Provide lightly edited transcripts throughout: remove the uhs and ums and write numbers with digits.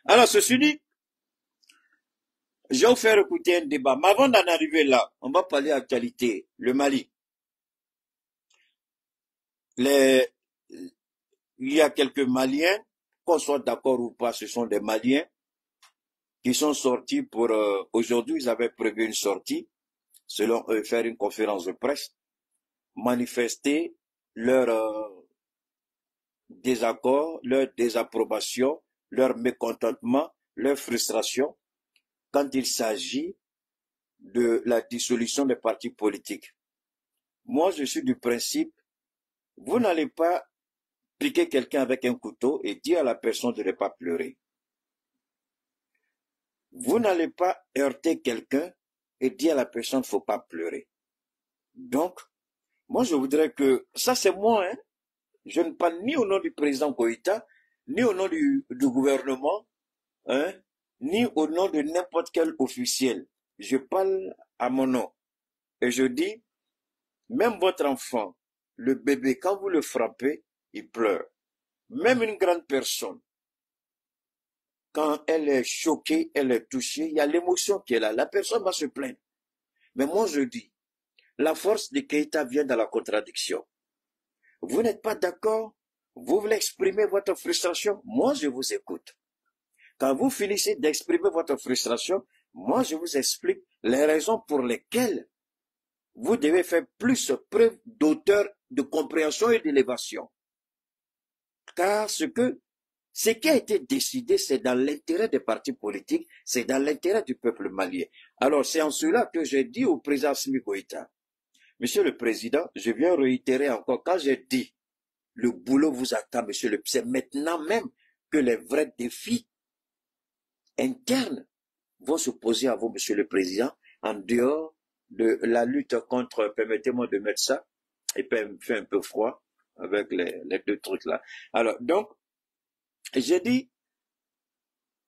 Alors, ceci dit, je vais vous faire écouter un débat. Mais avant d'en arriver là, on va parler actualité. Le Mali. Il y a quelques Maliens, qu'on soit d'accord ou pas, ce sont des Maliens qui sont sortis pour... aujourd'hui, ils avaient prévu une sortie, selon eux, faire une conférence de presse, manifester leur désaccord, leur désapprobation, leur mécontentement, leur frustration quand il s'agit de la dissolution des partis politiques. Moi, je suis du principe, vous n'allez pas piquer quelqu'un avec un couteau et dire à la personne de ne pas pleurer. Vous n'allez pas heurter quelqu'un et dire à la personne qu'il ne faut pas pleurer. Donc, moi, je voudrais que, ça c'est moi, hein, je ne parle ni au nom du président Koïta, ni au nom du gouvernement, hein, ni au nom de n'importe quel officiel. Je parle à mon nom. Et je dis, même votre enfant, le bébé, quand vous le frappez, il pleure. Même une grande personne, quand elle est choquée, elle est touchée, il y a l'émotion qui est là. La personne va se plaindre. Mais moi, je dis, la force de Keïta vient dans la contradiction. Vous n'êtes pas d'accord? Vous voulez exprimer votre frustration? Moi, je vous écoute. Quand vous finissez d'exprimer votre frustration, moi, je vous explique les raisons pour lesquelles vous devez faire plus preuve d'auteur, de compréhension et d'élévation. Car ce qui a été décidé, c'est dans l'intérêt des partis politiques, c'est dans l'intérêt du peuple malien. Alors, c'est en cela que j'ai dit au président Assimi Goïta, Monsieur le Président, je viens réitérer encore, quand j'ai dit, le boulot vous attend, Monsieur le Président, c'est maintenant même que les vrais défis internes vont se poser à vous, Monsieur le Président, en dehors de la lutte contre, permettez-moi de mettre ça, et puis il fait un peu froid avec les deux trucs là. Alors, donc, j'ai dit,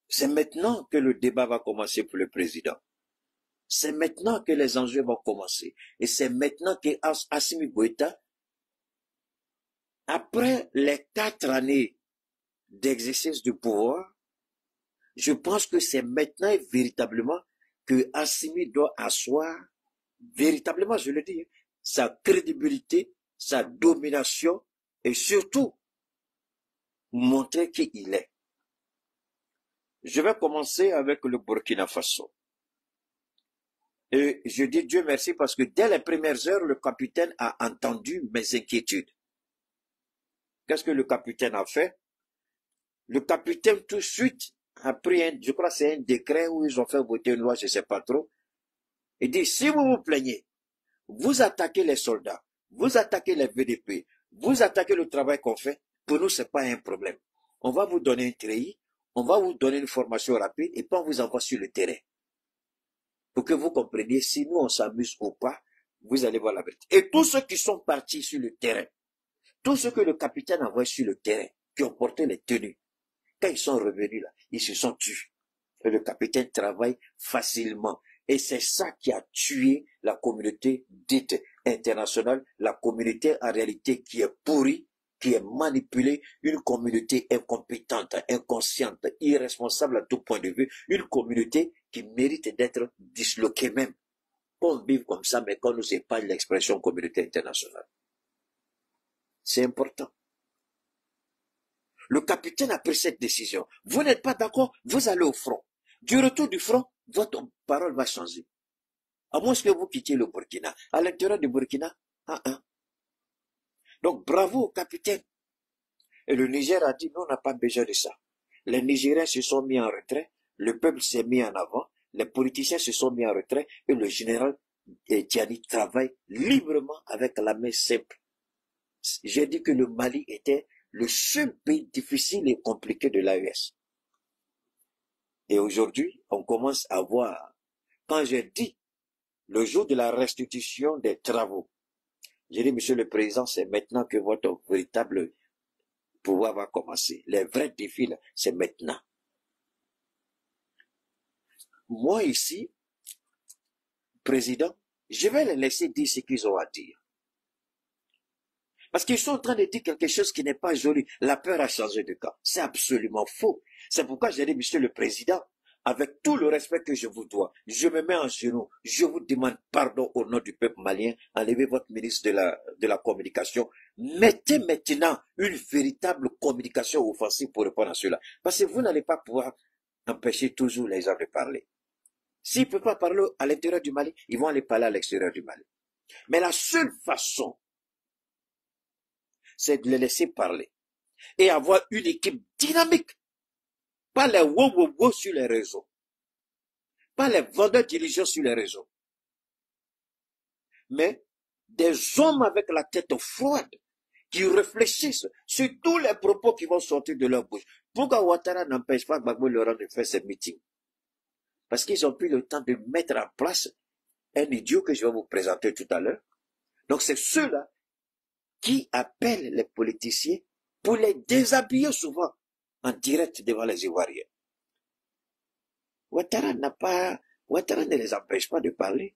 c'est maintenant que le débat va commencer pour le président. C'est maintenant que les enjeux vont commencer. Et c'est maintenant que Assimi Goïta, après les 4 années d'exercice du pouvoir, je pense que c'est maintenant et véritablement que Assimi doit asseoir, véritablement, je le dis, sa crédibilité, sa domination et surtout montrer qui il est. Je vais commencer avec le Burkina Faso. Et je dis Dieu merci parce que dès les premières heures, le capitaine a entendu mes inquiétudes. Qu'est-ce que le capitaine a fait? Le capitaine tout de suite a pris je crois que c'est un décret où ils ont fait voter une loi, je ne sais pas trop. Il dit, si vous vous plaignez, vous attaquez les soldats, vous attaquez les VDP, vous attaquez le travail qu'on fait, pour nous, ce n'est pas un problème. On va vous donner un treillis, on va vous donner une formation rapide et puis on vous envoie sur le terrain. Pour que vous compreniez si nous on s'amuse ou pas, vous allez voir la vérité. Et tous ceux qui sont partis sur le terrain, tous ceux que le capitaine a envoyés sur le terrain, qui ont porté les tenues, quand ils sont revenus là, ils se sont tués. Et le capitaine travaille facilement. Et c'est ça qui a tué la communauté dite internationale, la communauté en réalité qui est pourrie, qui est manipulée, une communauté incompétente, inconsciente, irresponsable à tout point de vue, une communauté qui mérite d'être disloquée même. On vit comme ça, mais qu'on nous épargne l'expression communauté internationale. C'est important. Le capitaine a pris cette décision. Vous n'êtes pas d'accord, vous allez au front. Du retour du front, votre parole va changer. À moins que vous quittiez le Burkina. À l'intérieur du Burkina, Donc bravo au capitaine. Et le Niger a dit, non, on n'a pas besoin de ça. Les Nigériens se sont mis en retrait, le peuple s'est mis en avant, les politiciens se sont mis en retrait, et le général Tiani travaille librement avec la main simple. J'ai dit que le Mali était le seul pays difficile et compliqué de l'AES. Et aujourd'hui, on commence à voir, quand j'ai dit, le jour de la restitution des travaux, j'ai dit, Monsieur le Président, c'est maintenant que votre véritable pouvoir va commencer. Les vrais défis, c'est maintenant. Moi ici, Président, je vais les laisser dire ce qu'ils ont à dire. Parce qu'ils sont en train de dire quelque chose qui n'est pas joli. La peur a changé de camp. C'est absolument faux. C'est pourquoi j'ai dit, Monsieur le Président, avec tout le respect que je vous dois, je me mets en genoux, je vous demande pardon au nom du peuple malien, enlevez votre ministre de la communication, mettez maintenant une véritable communication offensive pour répondre à cela. Parce que vous n'allez pas pouvoir empêcher toujours les gens de parler. S'ils ne peuvent pas parler à l'intérieur du Mali, ils vont aller parler à l'extérieur du Mali. Mais la seule façon, c'est de les laisser parler et avoir une équipe dynamique. Pas les wow sur les réseaux. Pas les vendeurs d'illusions sur les réseaux. Mais des hommes avec la tête froide qui réfléchissent sur tous les propos qui vont sortir de leur bouche. Pourquoi Ouattara n'empêche pas Gbagbo Laurent de faire ses meetings? Parce qu'ils ont pris le temps de mettre en place un idiot que je vais vous présenter tout à l'heure. Donc c'est ceux-là qui appellent les politiciens pour les déshabiller souvent en direct devant les Ivoiriens. Ouattara ne les empêche pas de parler.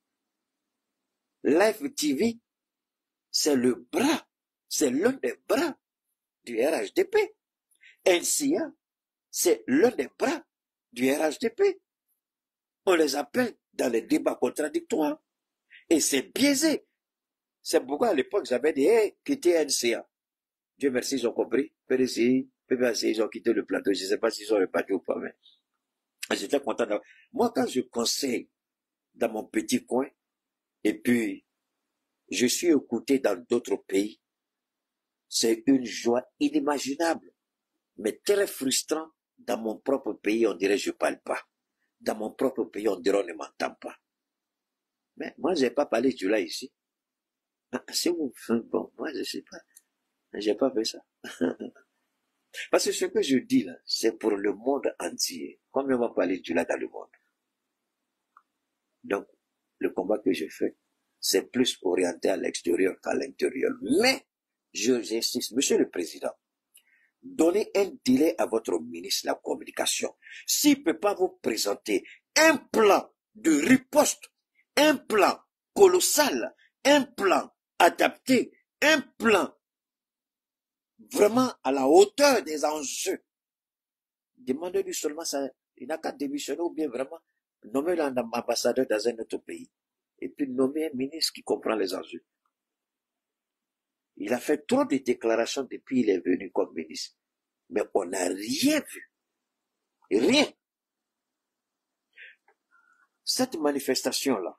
Live TV, c'est le bras, c'est l'un des bras du RHDP. NCA, c'est l'un des bras du RHDP. On les appelle dans les débats contradictoires. Et c'est biaisé. C'est pourquoi à l'époque, j'avais dit, quittez NCA. Dieu merci, ils ont compris. PDCI, PPAC, ils ont quitté le plateau. Je ne sais pas s'ils ont réparti ou pas, mais j'étais content. Moi, quand je conseille dans mon petit coin, et puis je suis écouté dans d'autres pays, c'est une joie inimaginable, mais très frustrant. Dans mon propre pays, on dirait je ne parle pas. Dans mon propre pays, on dirait on ne m'entend pas. Mais moi, je n'ai pas parlé du là ici. C'est bon, moi, je ne sais pas. Je n'ai pas fait ça. Parce que ce que je dis là, c'est pour le monde entier. Combien on va parler du là dans le monde? Donc, le combat que je fais, c'est plus orienté à l'extérieur qu'à l'intérieur. Mais, j'insiste, Monsieur le Président, donnez un délai à votre ministre de la Communication. S'il ne peut pas vous présenter un plan de riposte, un plan colossal, un plan adapté, un plan vraiment à la hauteur des enjeux, demandez-lui seulement ça. Il n'a qu'à démissionner ou bien vraiment nommer un ambassadeur dans un autre pays. Et puis nommer un ministre qui comprend les enjeux. Il a fait trop de déclarations depuis qu'il est venu comme ministre. Mais on n'a rien vu. Rien. Cette manifestation-là,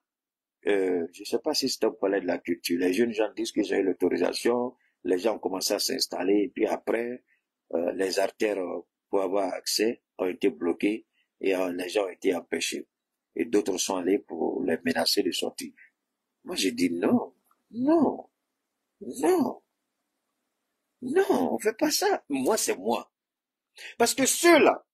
je ne sais pas si c'est un palais de la culture. Les jeunes gens disent qu'ils ont eu l'autorisation, les gens ont commencé à s'installer, et puis après, les artères pour avoir accès ont été bloquées et les gens ont été empêchés. Et d'autres sont allés pour les menacer de sortir. Moi, j'ai dit non, non, non, non, on ne fait pas ça. Moi, c'est moi. Parce que ceux-là,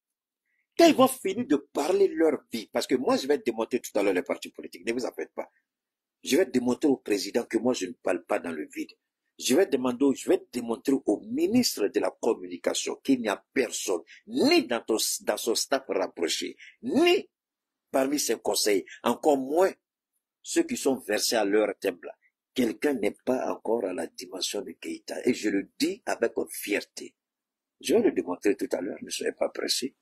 quand ils vont finir de parler leur vie, parce que moi, je vais démontrer tout à l'heure les partis politiques, ne vous en faites pas. Je vais démontrer au président que moi, je ne parle pas dans le vide. Je vais démontrer au ministre de la Communication qu'il n'y a personne, ni dans son staff rapproché, ni parmi ses conseils, encore moins ceux qui sont versés à leur thème là. Quelqu'un n'est pas encore à la dimension de Keïta. Et je le dis avec fierté. Je vais le démontrer tout à l'heure, ne soyez pas pressés.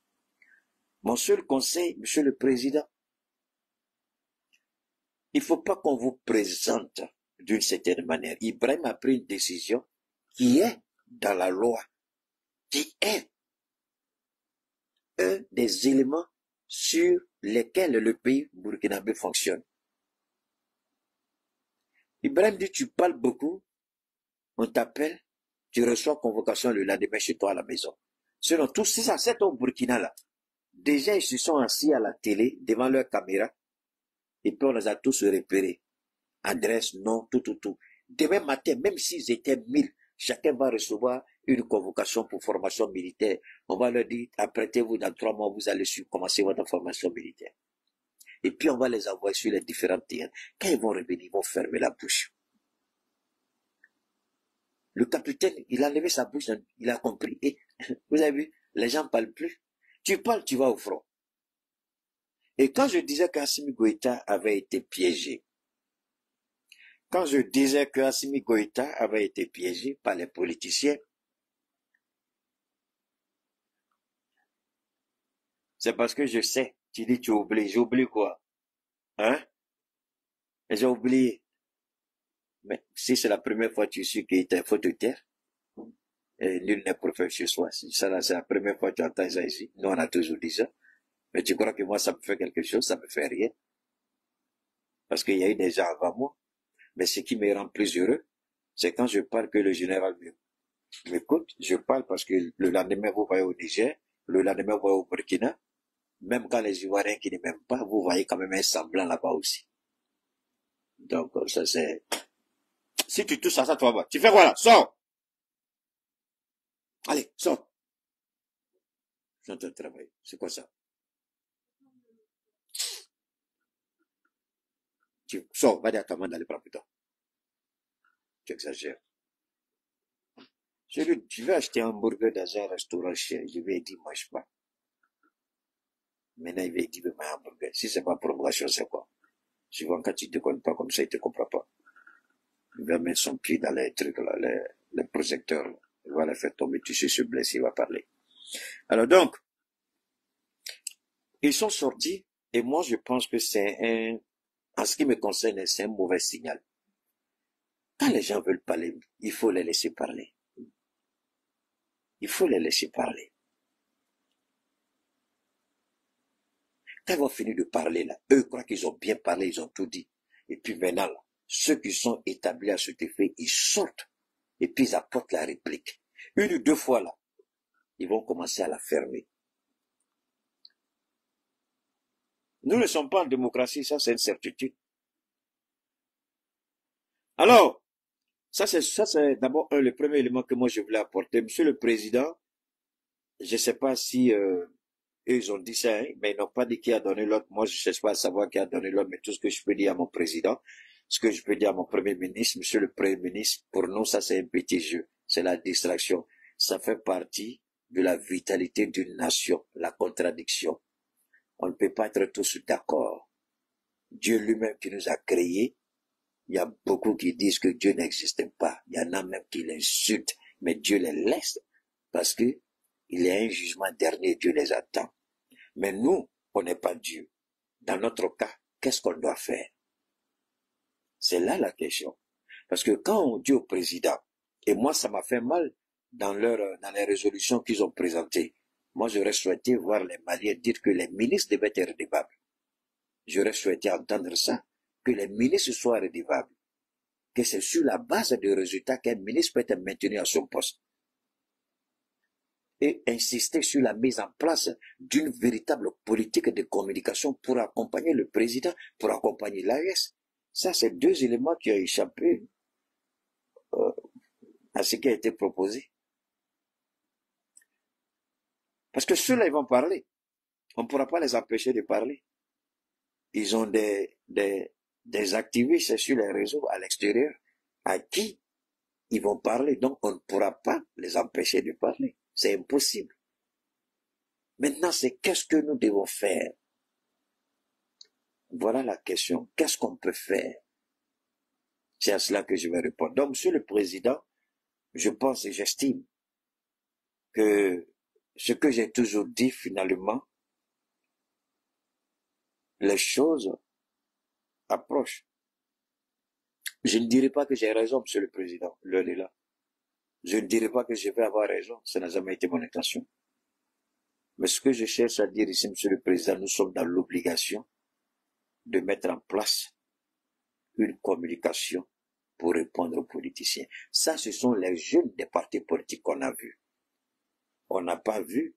Mon seul conseil, Monsieur le Président, il ne faut pas qu'on vous présente d'une certaine manière. Ibrahim a pris une décision qui est dans la loi, qui est un des éléments sur lesquels le pays burkinabé fonctionne. Ibrahim dit, tu parles beaucoup, on t'appelle, tu reçois convocation le lendemain chez toi à la maison. Selon tout ça, c'est au Burkina là. Déjà, ils se sont assis à la télé, devant leur caméra, et puis on les a tous repérés. Adresse, nom, tout. Demain matin, même s'ils étaient 1000, chacun va recevoir une convocation pour formation militaire. On va leur dire, apprêtez-vous dans 3 mois, vous allez commencer votre formation militaire. Et puis on va les envoyer sur les différentes terres. Quand ils vont revenir, ils vont fermer la bouche. Le capitaine, il a levé sa bouche, il a compris. Et vous avez vu, les gens ne parlent plus. Tu parles, tu vas au front. Et quand je disais qu'Assimi Goïta avait été piégé, Quand je disais que Assimi Goïta avait été piégé par les politiciens, c'est parce que je sais. Tu dis, tu oublies. J'oublie quoi? Hein? Et j'ai oublié. Mais si c'est la première fois que tu suis Goïta, il faut te taire. Et nul n'est prophète chez soi. Si ça, là, c'est la première fois que tu entends ça ici. Nous, on a toujours dit ça. Mais tu crois que moi, ça me fait quelque chose? Ça me fait rien. Parce qu'il y a eu des gens avant moi. Mais ce qui me rend plus heureux, c'est quand je parle que le général m'écoute. Je parle parce que le lendemain, vous voyez au Niger, le lendemain, vous voyez au Burkina. Même quand les Ivoiriens qui ne m'aiment pas, vous voyez quand même un semblant là-bas aussi. Donc, ça c'est... Si tu touches à ça, tu vas voir. Tu fais quoi là? Sors! Allez, sors! Je suis en train de travailler. C'est quoi ça? Tu sors, va dire à ta main d'aller prendre plus tard. Tu exagères. Je vais acheter un hamburger dans un restaurant cher. Je lui ai dit, mange pas. Maintenant, il va dire, mais un hamburger. Si c'est pas provocation, c'est quoi? Souvent, quand tu te connais pas comme ça, il te comprend pas. Il va mettre son pied dans les trucs là, les projecteurs. Là. Il va les faire tomber. Tu sais, se blesser, il va parler. Alors donc, ils sont sortis, et moi, je pense que en ce qui me concerne, c'est un mauvais signal. Quand les gens veulent parler, il faut les laisser parler. Il faut les laisser parler. Quand ils vont finir de parler, là, eux croient qu'ils ont bien parlé, ils ont tout dit. Et puis maintenant, là, ceux qui sont établis à cet effet, ils sortent. Et puis ils apportent la réplique. Une ou deux fois, là, ils vont commencer à la fermer. Nous ne sommes pas en démocratie, ça c'est une certitude. Alors, ça c'est d'abord le premier élément que moi je voulais apporter. Monsieur le Président, je ne sais pas si eux, ils ont dit ça, hein, mais ils n'ont pas dit qui a donné l'ordre. Moi, je ne cherche pas à savoir qui a donné l'ordre, mais tout ce que je peux dire à mon président, ce que je peux dire à mon Premier ministre, Monsieur le Premier ministre, pour nous, ça c'est un petit jeu. C'est la distraction. Ça fait partie de la vitalité d'une nation, la contradiction. On ne peut pas être tous d'accord. Dieu lui-même qui nous a créés, il y a beaucoup qui disent que Dieu n'existe pas. Il y en a même qui l'insultent, mais Dieu les laisse parce que il y a un jugement dernier, Dieu les attend. Mais nous, on n'est pas Dieu. Dans notre cas, qu'est-ce qu'on doit faire? C'est là la question. Parce que quand on dit au président, et moi ça m'a fait mal dans les résolutions qu'ils ont présentées, moi j'aurais souhaité voir les Maliens dire que les ministres devaient être redevables. J'aurais souhaité entendre ça, que les ministres soient redevables. Que c'est sur la base des résultats qu'un ministre peut être maintenu à son poste. Et insister sur la mise en place d'une véritable politique de communication pour accompagner le président, pour accompagner l'AS. Ça, c'est deux éléments qui ont échappé à ce qui a été proposé. Parce que ceux-là, ils vont parler. On ne pourra pas les empêcher de parler. Ils ont des activistes sur les réseaux à l'extérieur à qui ils vont parler. Donc, on ne pourra pas les empêcher de parler. C'est impossible. Maintenant, c'est qu'est-ce que nous devons faire? Voilà la question. Qu'est-ce qu'on peut faire? C'est à cela que je vais répondre. Donc, Monsieur le Président, je pense et j'estime que ce que j'ai toujours dit finalement, les choses approchent. Je ne dirai pas que j'ai raison, Monsieur le Président, l'heure est là. Je ne dirai pas que je vais avoir raison, ça n'a jamais été mon intention. Mais ce que je cherche à dire ici, Monsieur le Président, nous sommes dans l'obligation de mettre en place une communication pour répondre aux politiciens. Ça, ce sont les jeunes des partis politiques qu'on a vus. On n'a pas vu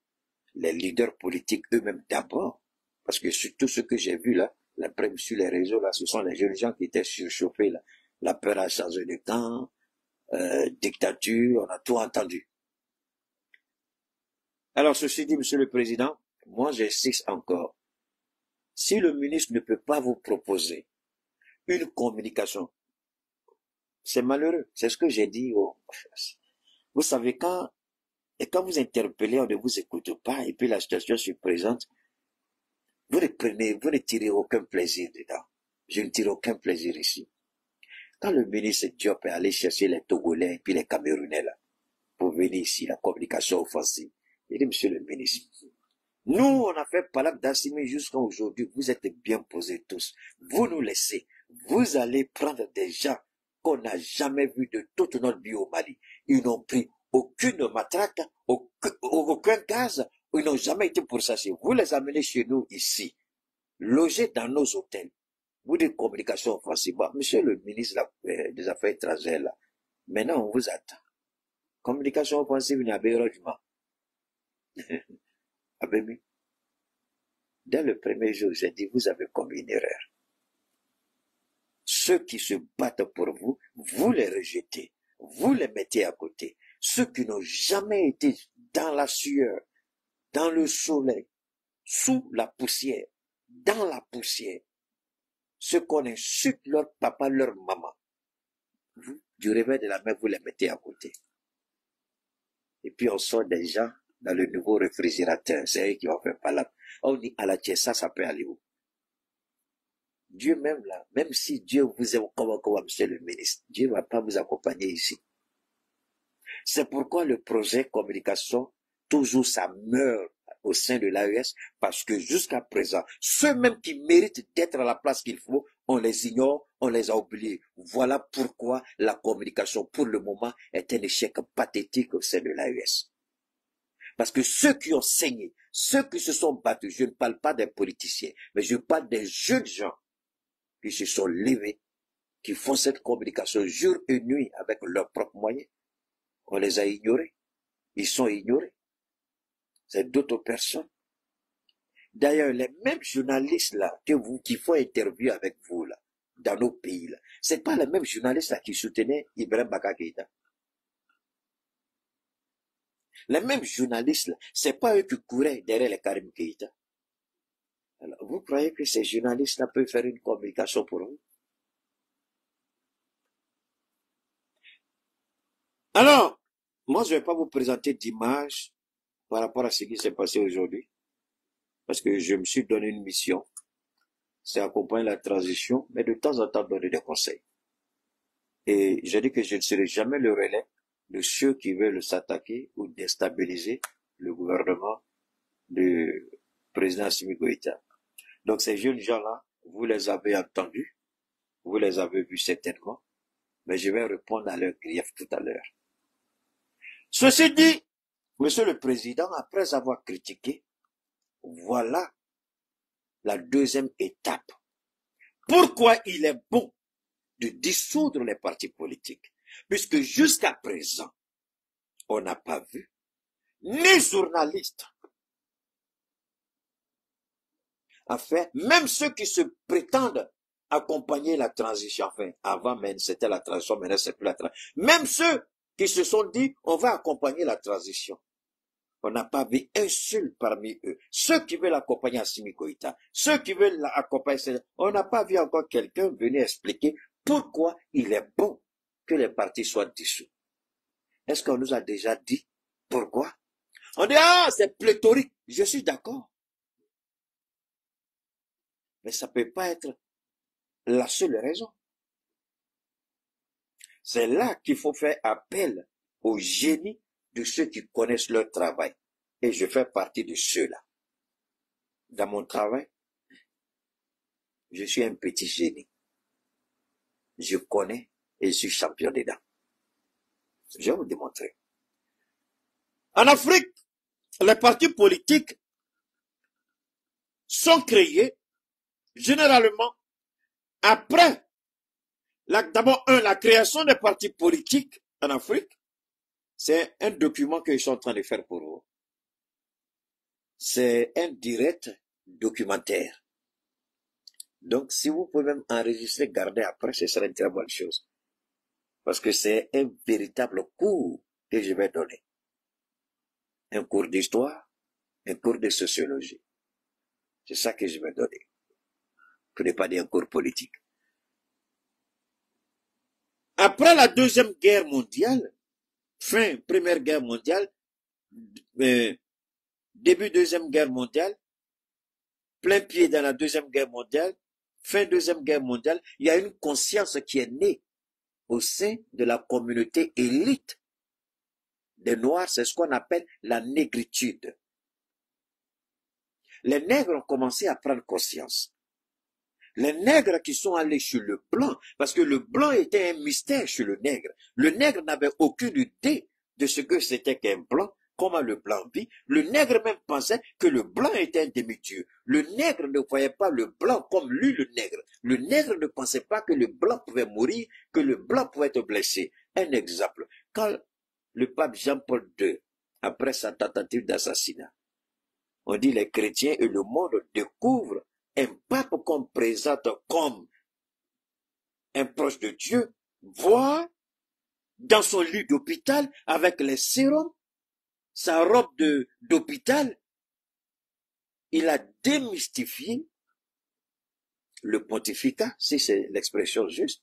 les leaders politiques eux-mêmes d'abord. Parce que sur tout ce que j'ai vu là, l'après-midi sur les réseaux là, ce sont les jeunes gens qui étaient surchauffés là. La peur a changé de camp, dictature, on a tout entendu. Alors, ceci dit, Monsieur le Président, moi j'insiste encore. Si le ministre ne peut pas vous proposer une communication, c'est malheureux. C'est ce que j'ai dit. Vous savez, quand vous interpellez, on ne vous écoute pas, et puis la situation se présente, vous ne tirez aucun plaisir dedans. Je ne tire aucun plaisir ici. Quand le ministre Diop est allé chercher les Togolais et puis les Camerounais là, pour venir ici, la communication offensive, il dit, monsieur le ministre, nous, on a fait Palak d'Assimi jusqu'à aujourd'hui, vous êtes bien posés tous. Vous nous laissez. Vous allez prendre des gens qu'on n'a jamais vus de toute notre vie au Mali. Ils n'ont pris aucune matraque, aucun gaz, ils n'ont jamais été pourchassés. Vous les amenez chez nous ici, logés dans nos hôtels. Vous dites communication offensive. Monsieur le ministre des Affaires étrangères, là, maintenant on vous attend. Communication offensive, il n'y a pas de Abemi. Dès le premier jour, j'ai dit, vous avez commis une erreur. Ceux qui se battent pour vous, vous les rejetez. Vous les mettez à côté. Ceux qui n'ont jamais été dans la sueur, dans le soleil, sous la poussière, dans la poussière, ceux qu'on insulte leur papa, leur maman, vous, du réveil de la mer, vous les mettez à côté. Et puis on sort des gens dans le nouveau réfrigérateur, c'est eux qui vont faire Palak. On dit à la Tchessa, ça peut aller où? Dieu même là, même si Dieu vous aime comme monsieur le ministre, Dieu ne va pas vous accompagner ici. C'est pourquoi le projet communication, toujours ça meurt au sein de l'AES, parce que jusqu'à présent, ceux même qui méritent d'être à la place qu'il faut, on les ignore, on les a oubliés. Voilà pourquoi la communication, pour le moment, est un échec pathétique au sein de l'AES. Parce que ceux qui ont saigné, ceux qui se sont battus, je ne parle pas des politiciens, mais je parle des jeunes gens qui se sont levés, qui font cette communication jour et nuit avec leurs propres moyens. On les a ignorés. Ils sont ignorés. C'est d'autres personnes. D'ailleurs, les mêmes journalistes là, qui font interview avec vous là, dans nos pays là, c'est pas les mêmes journalistes là qui soutenaient Ibrahim Baka Keïta. Les mêmes journalistes là, c'est pas eux qui couraient derrière les Karim Keïta. Alors, vous croyez que ces journalistes là peuvent faire une communication pour vous? Alors, moi je vais pas vous présenter d'images par rapport à ce qui s'est passé aujourd'hui, parce que je me suis donné une mission, c'est accompagner la transition, mais de temps en temps donner des conseils. Et je dis que je ne serai jamais le relais de ceux qui veulent s'attaquer ou déstabiliser le gouvernement du président Assimi Goïta. Donc ces jeunes gens-là, vous les avez entendus, vous les avez vus certainement, mais je vais répondre à leur grief tout à l'heure. Ceci dit, Monsieur le Président, après avoir critiqué, voilà la deuxième étape. Pourquoi il est bon de dissoudre les partis politiques? Puisque jusqu'à présent, on n'a pas vu ni journalistes, enfin, même ceux qui se prétendent accompagner la transition, enfin, avant même c'était la transition, maintenant c'est plus la transition, même ceux qui se sont dit, on va accompagner la transition. On n'a pas vu un seul parmi eux. Ceux qui veulent accompagner Assimi Goïta, ceux qui veulent accompagner, on n'a pas vu encore quelqu'un venir expliquer pourquoi il est bon que les partis soient dissous. Est-ce qu'on nous a déjà dit pourquoi? On dit, ah, c'est pléthorique. Je suis d'accord. Mais ça ne peut pas être la seule raison. C'est là qu'il faut faire appel au génie de ceux qui connaissent leur travail. Et je fais partie de ceux-là. Dans mon travail, je suis un petit génie. Je connais et je suis champion dedans. Je vais vous démontrer. En Afrique, les partis politiques sont créés généralement après d'abord, la création des partis politiques en Afrique, c'est un document qu'ils sont en train de faire pour vous. C'est un direct documentaire. Donc, si vous pouvez même enregistrer, garder après, ce serait une très bonne chose. Parce que c'est un véritable cours que je vais donner. Un cours d'histoire, un cours de sociologie. C'est ça que je vais donner. Pour ne pas dire un cours politique. Après la Deuxième Guerre mondiale, fin Première Guerre mondiale, début Deuxième Guerre mondiale, plein pied dans la Deuxième Guerre mondiale, fin Deuxième Guerre mondiale, il y a une conscience qui est née au sein de la communauté élite des Noirs, c'est ce qu'on appelle la négritude. Les nègres ont commencé à prendre conscience. Les nègres qui sont allés chez le blanc, parce que le blanc était un mystère chez le nègre. Le nègre n'avait aucune idée de ce que c'était qu'un blanc, comment le blanc vit. Le nègre même pensait que le blanc était un demi-dieu. Le nègre ne voyait pas le blanc comme lui, le nègre. Le nègre ne pensait pas que le blanc pouvait mourir, que le blanc pouvait être blessé. Un exemple, quand le pape Jean-Paul II, après sa tentative d'assassinat, on dit les chrétiens et le monde découvrent un pape qu'on présente comme un proche de Dieu, voit dans son lit d'hôpital avec les sérums, sa robe d'hôpital, il a démystifié le pontificat, si c'est l'expression juste.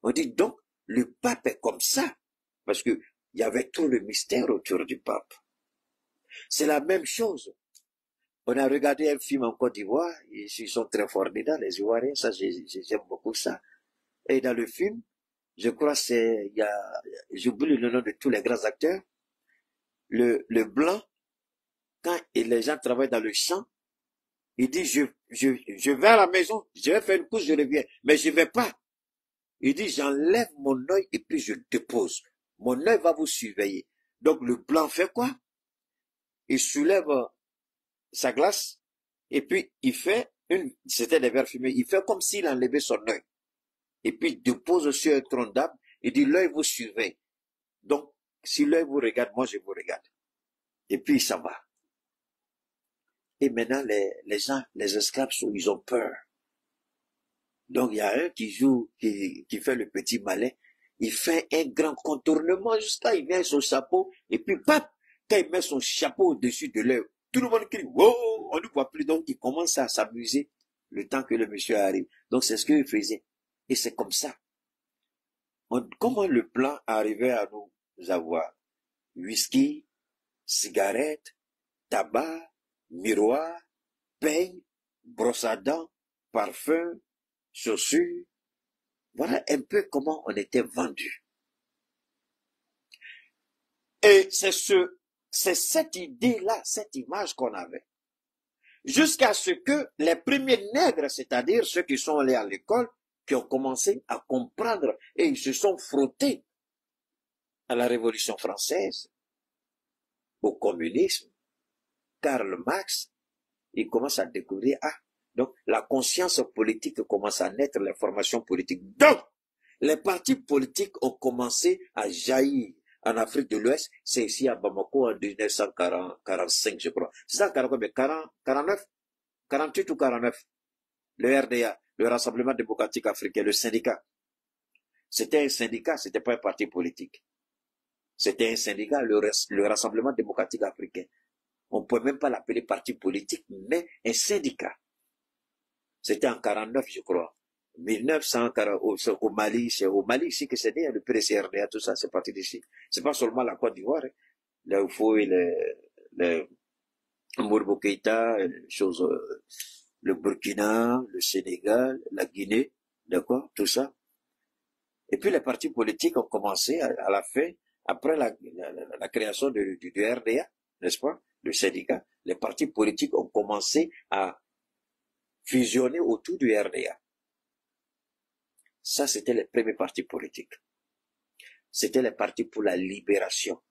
On dit donc, le pape est comme ça, parce que il y avait tout le mystère autour du pape. C'est la même chose. On a regardé un film en Côte d'Ivoire, ils sont très forts dedans, les Ivoiriens, ça, j'aime beaucoup ça. Et dans le film, je crois j'oublie le nom de tous les grands acteurs, le blanc, quand les gens travaillent dans le champ, il dit, je vais à la maison, je vais faire une course, je reviens, mais je vais pas. Il dit, j'enlève mon œil et puis je dépose. Mon œil va vous surveiller. Donc le blanc fait quoi? Il soulève sa glace, et puis il fait c'était des verres fumés, il fait comme s'il enlevait son œil. Et puis il dépose sur un tronc d'arbre, et dit, l'œil vous surveille. Donc, si l'œil vous regarde, moi je vous regarde. Et puis il s'en va. Et maintenant, les gens, les esclaves, ils ont peur. Donc il y a un qui fait le petit malin, il fait un grand contournement jusqu'à il met son chapeau, et puis pap, quand il met son chapeau au-dessus de l'œil, tout le monde crie, wow, on ne voit plus, donc il commence à s'amuser le temps que le monsieur arrive. Donc c'est ce qu'il faisait. Et c'est comme ça. Comment le plan arrivait à nous avoir? Whisky, cigarette, tabac, miroir, peigne, brosse à dents, parfum, chaussures. Voilà un peu comment on était vendu. Et c'est cette idée-là, cette image qu'on avait. Jusqu'à ce que les premiers nègres, c'est-à-dire ceux qui sont allés à l'école, qui ont commencé à comprendre et ils se sont frottés à la Révolution française, au communisme, Karl Marx, ils commencent à découvrir, donc la conscience politique commence à naître, les formations politiques. Donc, les partis politiques ont commencé à jaillir en Afrique de l'Ouest, c'est ici à Bamako en 1945, je crois. C'est ça, 49, 48 ou 49. Le RDA, le Rassemblement démocratique africain, le syndicat. C'était un syndicat, c'était pas un parti politique. C'était un syndicat, le Rassemblement démocratique africain. On ne peut même pas l'appeler parti politique, mais un syndicat. C'était en 49, je crois. 1940, au Mali, c'est au Mali ici que c'est né, le PDCRDA, tout ça, c'est parti d'ici. C'est pas seulement la Côte d'Ivoire, hein. Là où il faut le Modibo Keïta, le Burkina, le Sénégal, la Guinée, d'accord, tout ça. Et puis les partis politiques ont commencé à la fin, après la création du RDA, n'est-ce pas, le syndicat, les partis politiques ont commencé à fusionner autour du RDA. Ça, c'était les premiers partis politiques. C'était les partis pour la libération,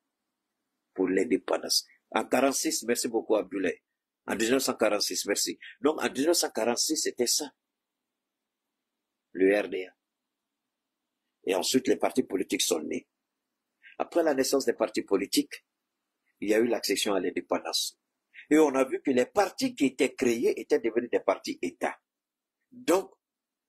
pour l'indépendance. En 46, merci beaucoup Abdoulaye. En 1946, merci. Donc en 1946, c'était ça, le RDA. Et ensuite, les partis politiques sont nés. Après la naissance des partis politiques, il y a eu l'accession à l'indépendance. Et on a vu que les partis qui étaient créés étaient devenus des partis États. Donc,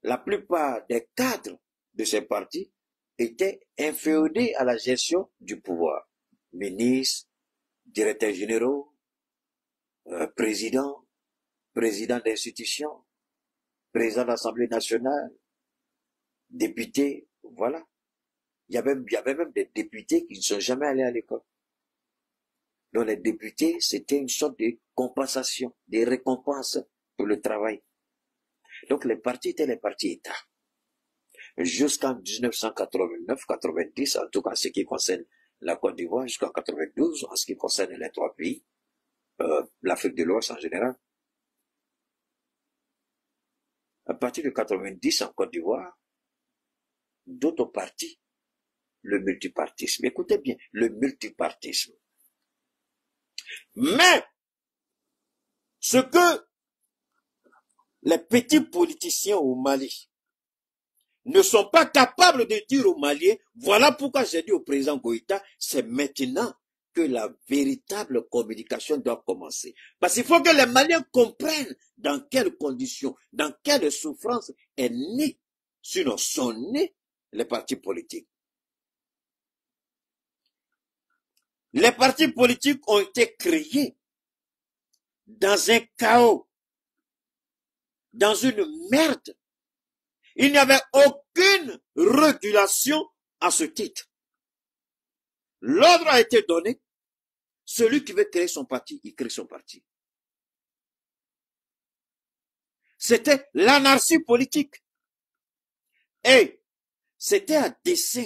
la plupart des cadres de ces partis étaient inféodés à la gestion du pouvoir. Ministres, directeurs généraux, présidents d'institutions, présidents de l'Assemblée nationale, députés, voilà. Il y avait même des députés qui ne sont jamais allés à l'école. Donc les députés, c'était une sorte de compensation, des récompenses pour le travail. Donc les partis étaient les partis États. jusqu'en 1989-90, en tout cas en ce qui concerne la Côte d'Ivoire, jusqu'en 92, en ce qui concerne les trois pays, l'Afrique de l'Ouest en général. À partir de 90 en Côte d'Ivoire, d'autres partis, le multipartisme. Écoutez bien, le multipartisme. Mais, ce que les petits politiciens au Mali ne sont pas capables de dire aux Maliens, voilà pourquoi j'ai dit au président Goïta, c'est maintenant que la véritable communication doit commencer. Parce qu'il faut que les Maliens comprennent dans quelles conditions, dans quelle souffrance est né, sinon sont nés les partis politiques. Les partis politiques ont été créés dans un chaos, dans une merde. Il n'y avait aucune régulation à ce titre. L'ordre a été donné. Celui qui veut créer son parti, il crée son parti. C'était l'anarchie politique. Et c'était à dessein.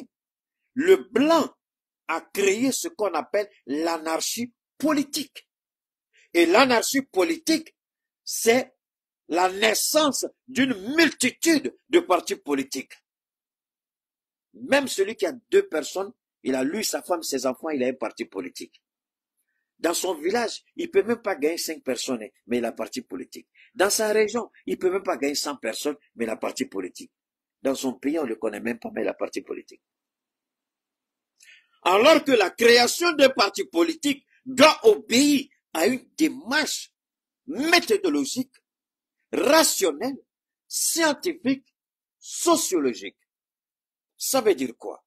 Le blanc a créé ce qu'on appelle l'anarchie politique. Et l'anarchie politique, c'est la naissance d'une multitude de partis politiques. Même celui qui a 2 personnes, il a lui, sa femme, ses enfants, il a un parti politique. Dans son village, il ne peut même pas gagner 5 personnes, mais il a un parti politique. Dans sa région, il ne peut même pas gagner 100 personnes, mais il a un parti politique. Dans son pays, on ne le connaît même pas, mais il a un parti politique. Alors que la création d'un parti politique doit obéir à une démarche méthodologique, rationnelle, scientifique, sociologique. Ça veut dire quoi?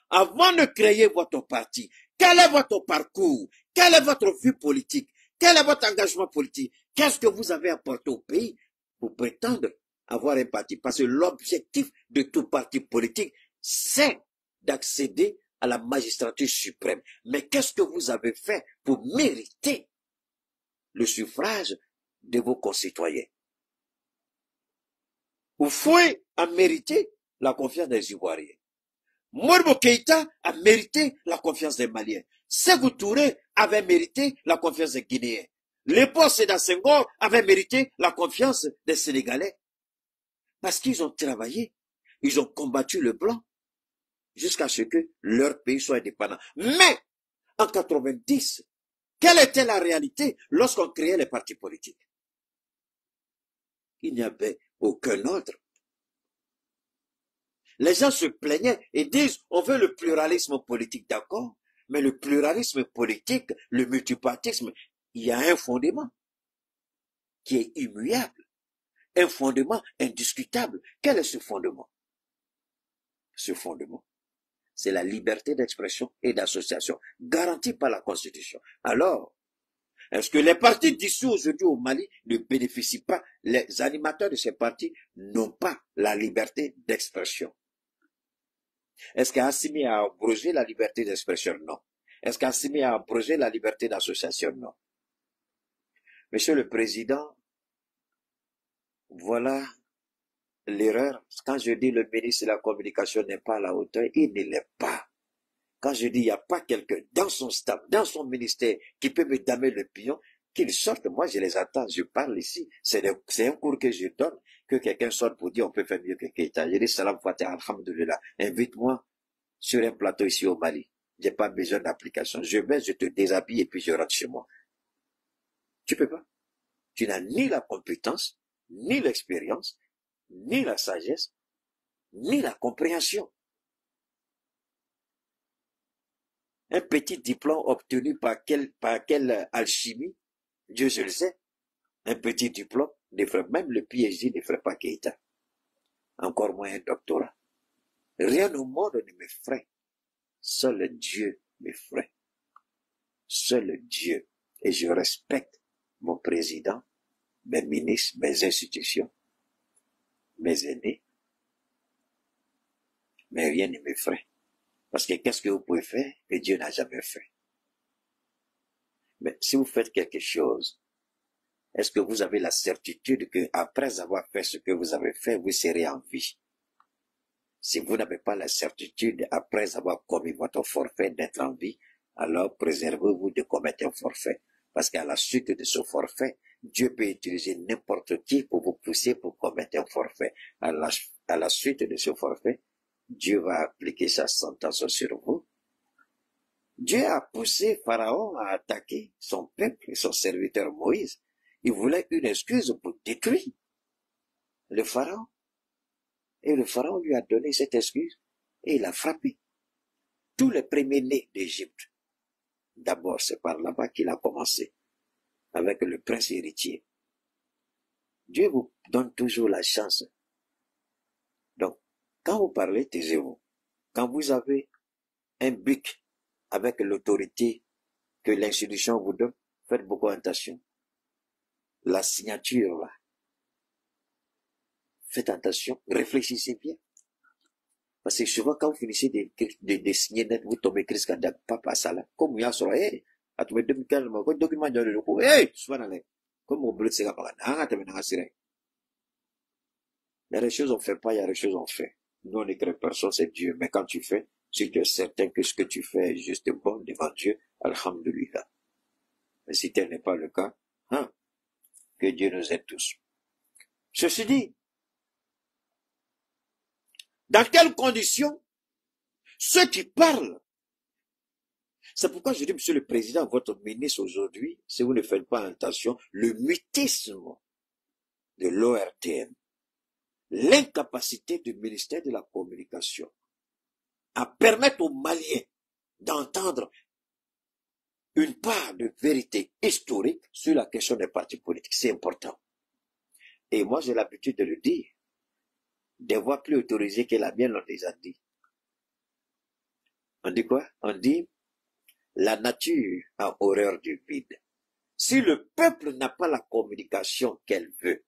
Avant de créer votre parti, quel est votre parcours? Quelle est votre vie politique? Quel est votre engagement politique? Qu'est-ce que vous avez apporté au pays pour prétendre avoir un parti? Parce que l'objectif de tout parti politique, c'est d'accéder à la magistrature suprême. Mais qu'est-ce que vous avez fait pour mériter le suffrage de vos concitoyens? Vous fouillez à mériter la confiance des Ivoiriens. Modibo Keïta a mérité la confiance des Maliens. Sékou Touré avait mérité la confiance des Guinéens. Léopold Sédar Senghor avait mérité la confiance des Sénégalais. Parce qu'ils ont travaillé, ils ont combattu le blanc jusqu'à ce que leur pays soit indépendant. Mais, en 90, quelle était la réalité lorsqu'on créait les partis politiques? Il n'y avait aucun ordre. Les gens se plaignaient et disent, on veut le pluralisme politique, d'accord, mais le pluralisme politique, le multipartisme, il y a un fondement qui est immuable, un fondement indiscutable. Quel est ce fondement? Ce fondement, c'est la liberté d'expression et d'association, garantie par la Constitution. Alors, est-ce que les partis dissous aujourd'hui au Mali ne bénéficient pas? Les animateurs de ces partis n'ont pas la liberté d'expression. Est-ce qu'Assimi a abrogé la liberté d'expression? Non. Est-ce qu'Assimi a abrogé la liberté d'association? Non. Monsieur le Président, voilà l'erreur. Quand je dis le ministre de la Communication n'est pas à la hauteur, il ne l'est pas. Quand je dis il n'y a pas quelqu'un dans son staff, dans son ministère, qui peut me damer le pion, qu'il sorte, moi je les attends, je parle ici. C'est un cours que je donne, que quelqu'un sorte pour dire on peut faire mieux que Keïta. Je dis salam fatih, alhamdoulilah. Invite-moi sur un plateau ici au Mali. J'ai pas besoin d'application. Je vais, je te déshabille et puis je rentre chez moi. Tu peux pas. Tu n'as ni la compétence, ni l'expérience, ni la sagesse, ni la compréhension. Un petit diplôme obtenu par quelle alchimie, Dieu je le sais, un petit diplôme ne ferait, même le PhD ne ferait pas Keïta. Encore moins un doctorat. Rien au monde ne me ferait. Seul Dieu me ferait. Seul Dieu. Et je respecte mon président, mes ministres, mes institutions, mes aînés. Mais rien ne me ferait. Parce que qu'est-ce que vous pouvez faire que Dieu n'a jamais fait? Mais si vous faites quelque chose, est-ce que vous avez la certitude que après avoir fait ce que vous avez fait, vous serez en vie? Si vous n'avez pas la certitude, après avoir commis votre forfait, d'être en vie, alors préservez-vous de commettre un forfait. Parce qu'à la suite de ce forfait, Dieu peut utiliser n'importe qui pour vous pousser pour commettre un forfait. À la suite de ce forfait, Dieu va appliquer sa sentence sur vous. Dieu a poussé Pharaon à attaquer son peuple et son serviteur Moïse. Il voulait une excuse pour détruire le Pharaon. Et le Pharaon lui a donné cette excuse et il a frappé tous les premiers-nés d'Égypte. D'abord, c'est par là-bas qu'il a commencé, avec le prince héritier. Dieu vous donne toujours la chance. Donc, quand vous parlez, taisez-vous. Quand vous avez un bic avec l'autorité que l'institution vous donne, faites beaucoup attention. La signature, là, faites attention, réfléchissez bien. Parce que souvent, quand vous finissez de signer net, vous tombez Chris Kandak, papa, ça là. Comme il y a sur, hey, à tout le document, quand document de l'eau, hey, souvent dans les, comme au bleu de Sega Parana, il y a des choses on fait pas, il y a des choses on fait. Nous, on est que personne, c'est Dieu. Mais quand tu fais, si tu es certain que ce que tu fais est juste bon devant Dieu, alhamdulillah. Mais si tel n'est pas le cas, hein, que Dieu nous aide tous. Ceci dit, dans quelles conditions ceux qui parlent, c'est pourquoi je dis, monsieur le président, votre ministre aujourd'hui, si vous ne faites pas attention, le mutisme de l'ORTM, l'incapacité du ministère de la Communication à permettre aux Maliens d'entendre une part de vérité historique sur la question des partis politiques. C'est important. Et moi, j'ai l'habitude de le dire. Des voix plus autorisées que la mienne l'ont déjà dit. On dit quoi? On dit, la nature a horreur du vide. Si le peuple n'a pas la communication qu'elle veut,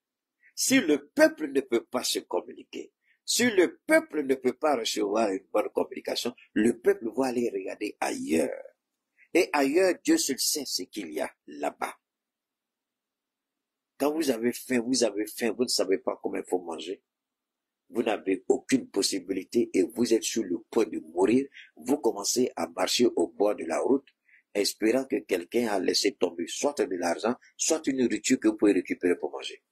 si le peuple ne peut pas se communiquer, si le peuple ne peut pas recevoir une bonne communication, le peuple va aller regarder ailleurs. Et ailleurs, Dieu seul sait ce qu'il y a là-bas. Quand vous avez faim, vous ne savez pas comment il faut manger. Vous n'avez aucune possibilité et vous êtes sur le point de mourir. Vous commencez à marcher au bord de la route, espérant que quelqu'un a laissé tomber soit de l'argent, soit une nourriture que vous pouvez récupérer pour manger.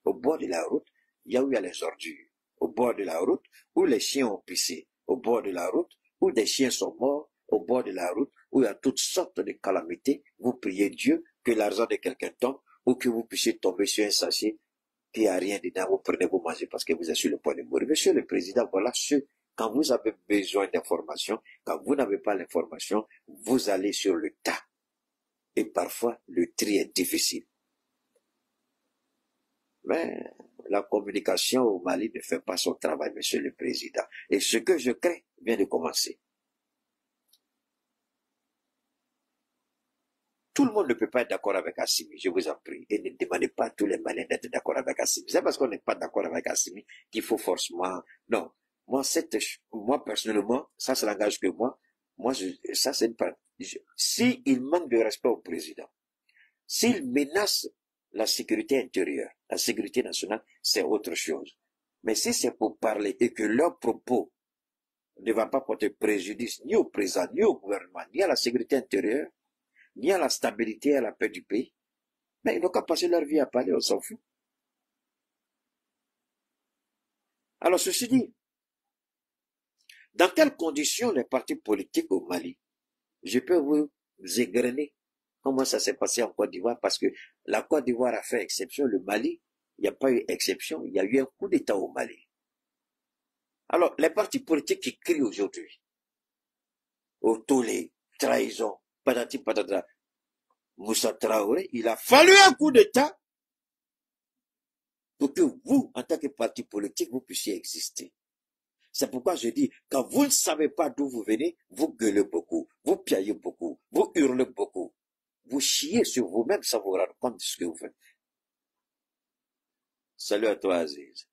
Au bord de la route, il y a où il y a les ordures. Au bord de la route, où les chiens ont pissé. Au bord de la route, où des chiens sont morts. Au bord de la route, où il y a toutes sortes de calamités. Vous priez Dieu que l'argent de quelqu'un tombe ou que vous puissiez tomber sur un sachet qu'il n'y a rien dedans. Vous prenez, vous mangez parce que vous êtes sur le point de mourir. Monsieur le Président, voilà quand vous avez besoin d'informations, quand vous n'avez pas l'information, vous allez sur le tas. Et parfois, le tri est difficile. Mais la communication au Mali ne fait pas son travail, monsieur le Président. Et ce que je crains vient de commencer. Tout le monde ne peut pas être d'accord avec Assimi, je vous en prie. Et ne demandez pas à tous les Maliens d'être d'accord avec Assimi. C'est parce qu'on n'est pas d'accord avec Assimi qu'il faut forcément... Non. Moi, personnellement, ça n'engage que moi. Ça, c'est une part. S'il manque de respect au président, s'il menace la sécurité intérieure, la sécurité nationale, c'est autre chose. Mais si c'est pour parler et que leurs propos ne vont pas porter préjudice ni au président, ni au gouvernement, ni à la sécurité intérieure, ni à la stabilité et à la paix du pays, mais ils n'ont qu'à passer leur vie à parler, on s'en fout. Alors, ceci dit, dans quelles conditions les partis politiques au Mali, je peux vous égrener comment ça s'est passé en Côte d'Ivoire, parce que la Côte d'Ivoire a fait exception, le Mali, il n'y a pas eu exception, il y a eu un coup d'État au Mali. Alors, les partis politiques qui crient aujourd'hui, au tollé, trahison, patati patata, Moussa Traoré, il a fallu un coup d'État pour que vous, en tant que parti politique, vous puissiez exister. C'est pourquoi je dis, quand vous ne savez pas d'où vous venez, vous gueulez beaucoup, vous piaillez beaucoup, vous hurlez beaucoup, vous chiez sur vous-même sans vous rendre compte de ce que vous faites. Salut à toi, Aziz.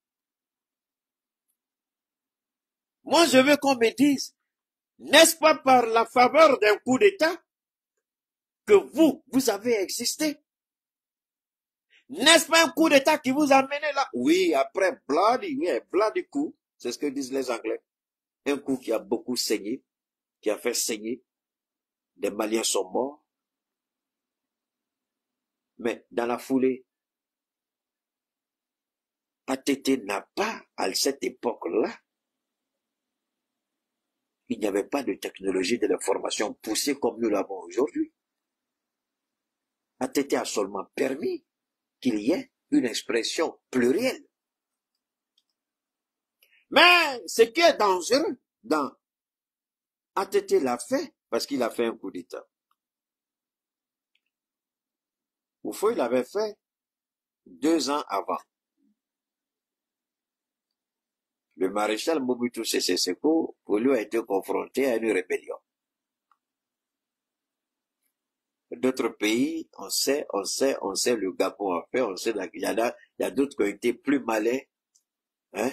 Moi, je veux qu'on me dise, n'est-ce pas par la faveur d'un coup d'État que vous avez existé? N'est-ce pas un coup d'État qui vous a mené là? Oui, après bloody coup, C'est ce que disent les Anglais. Un coup qui a beaucoup saigné, qui a fait saigner, des Maliens sont morts. Mais dans la foulée, ATT n'a pas, à cette époque-là, il n'y avait pas de technologie de l'information poussée comme nous l'avons aujourd'hui. ATT a seulement permis qu'il y ait une expression plurielle. Mais ce qui est dangereux dans ATT l'a fait parce qu'il a fait un coup d'État. Oufo, il l'avait fait 2 ans avant. Le maréchal Mobutu Sese Seko, pour lui, a été confronté à une rébellion. D'autres pays, on sait, le Gabon a fait, on sait, il y a d'autres qui ont été plus malins, hein,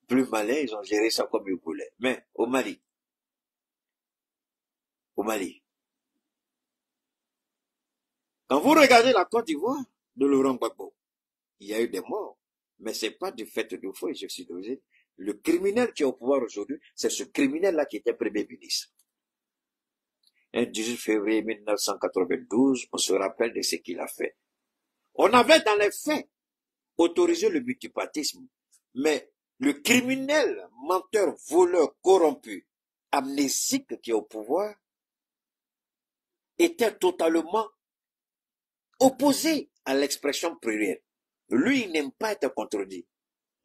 plus malins, ils ont géré ça comme ils voulaient. Mais au Mali, quand vous regardez la Côte d'Ivoire de Laurent Gbagbo, il y a eu des morts, mais c'est pas du fait de faux, je suis désolé. Le criminel qui est au pouvoir aujourd'hui, c'est ce criminel-là qui était Premier ministre. Un 18 février 1992, on se rappelle de ce qu'il a fait. On avait dans les faits autorisé le multipartisme, mais le criminel, menteur, voleur, corrompu, amnésique qui est au pouvoir, était totalement opposé à l'expression plurielle. Lui, il n'aime pas être contredit.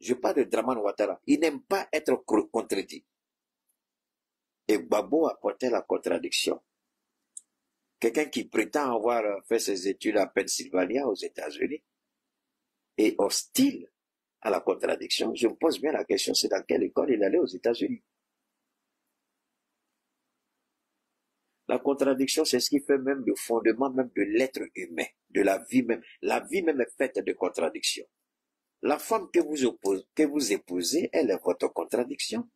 Je parle de Draman Ouattara. Il n'aime pas être contredit. Et Gbagbo apportait la contradiction. Quelqu'un qui prétend avoir fait ses études à Pennsylvania, aux États-Unis, est hostile à la contradiction. Je me pose bien la question, c'est dans quelle école il allait aux États-Unis? La contradiction, c'est ce qui fait même le fondement même de l'être humain, de la vie même. La vie même est faite de contradictions. La femme que vous épousez, elle est votre contradiction.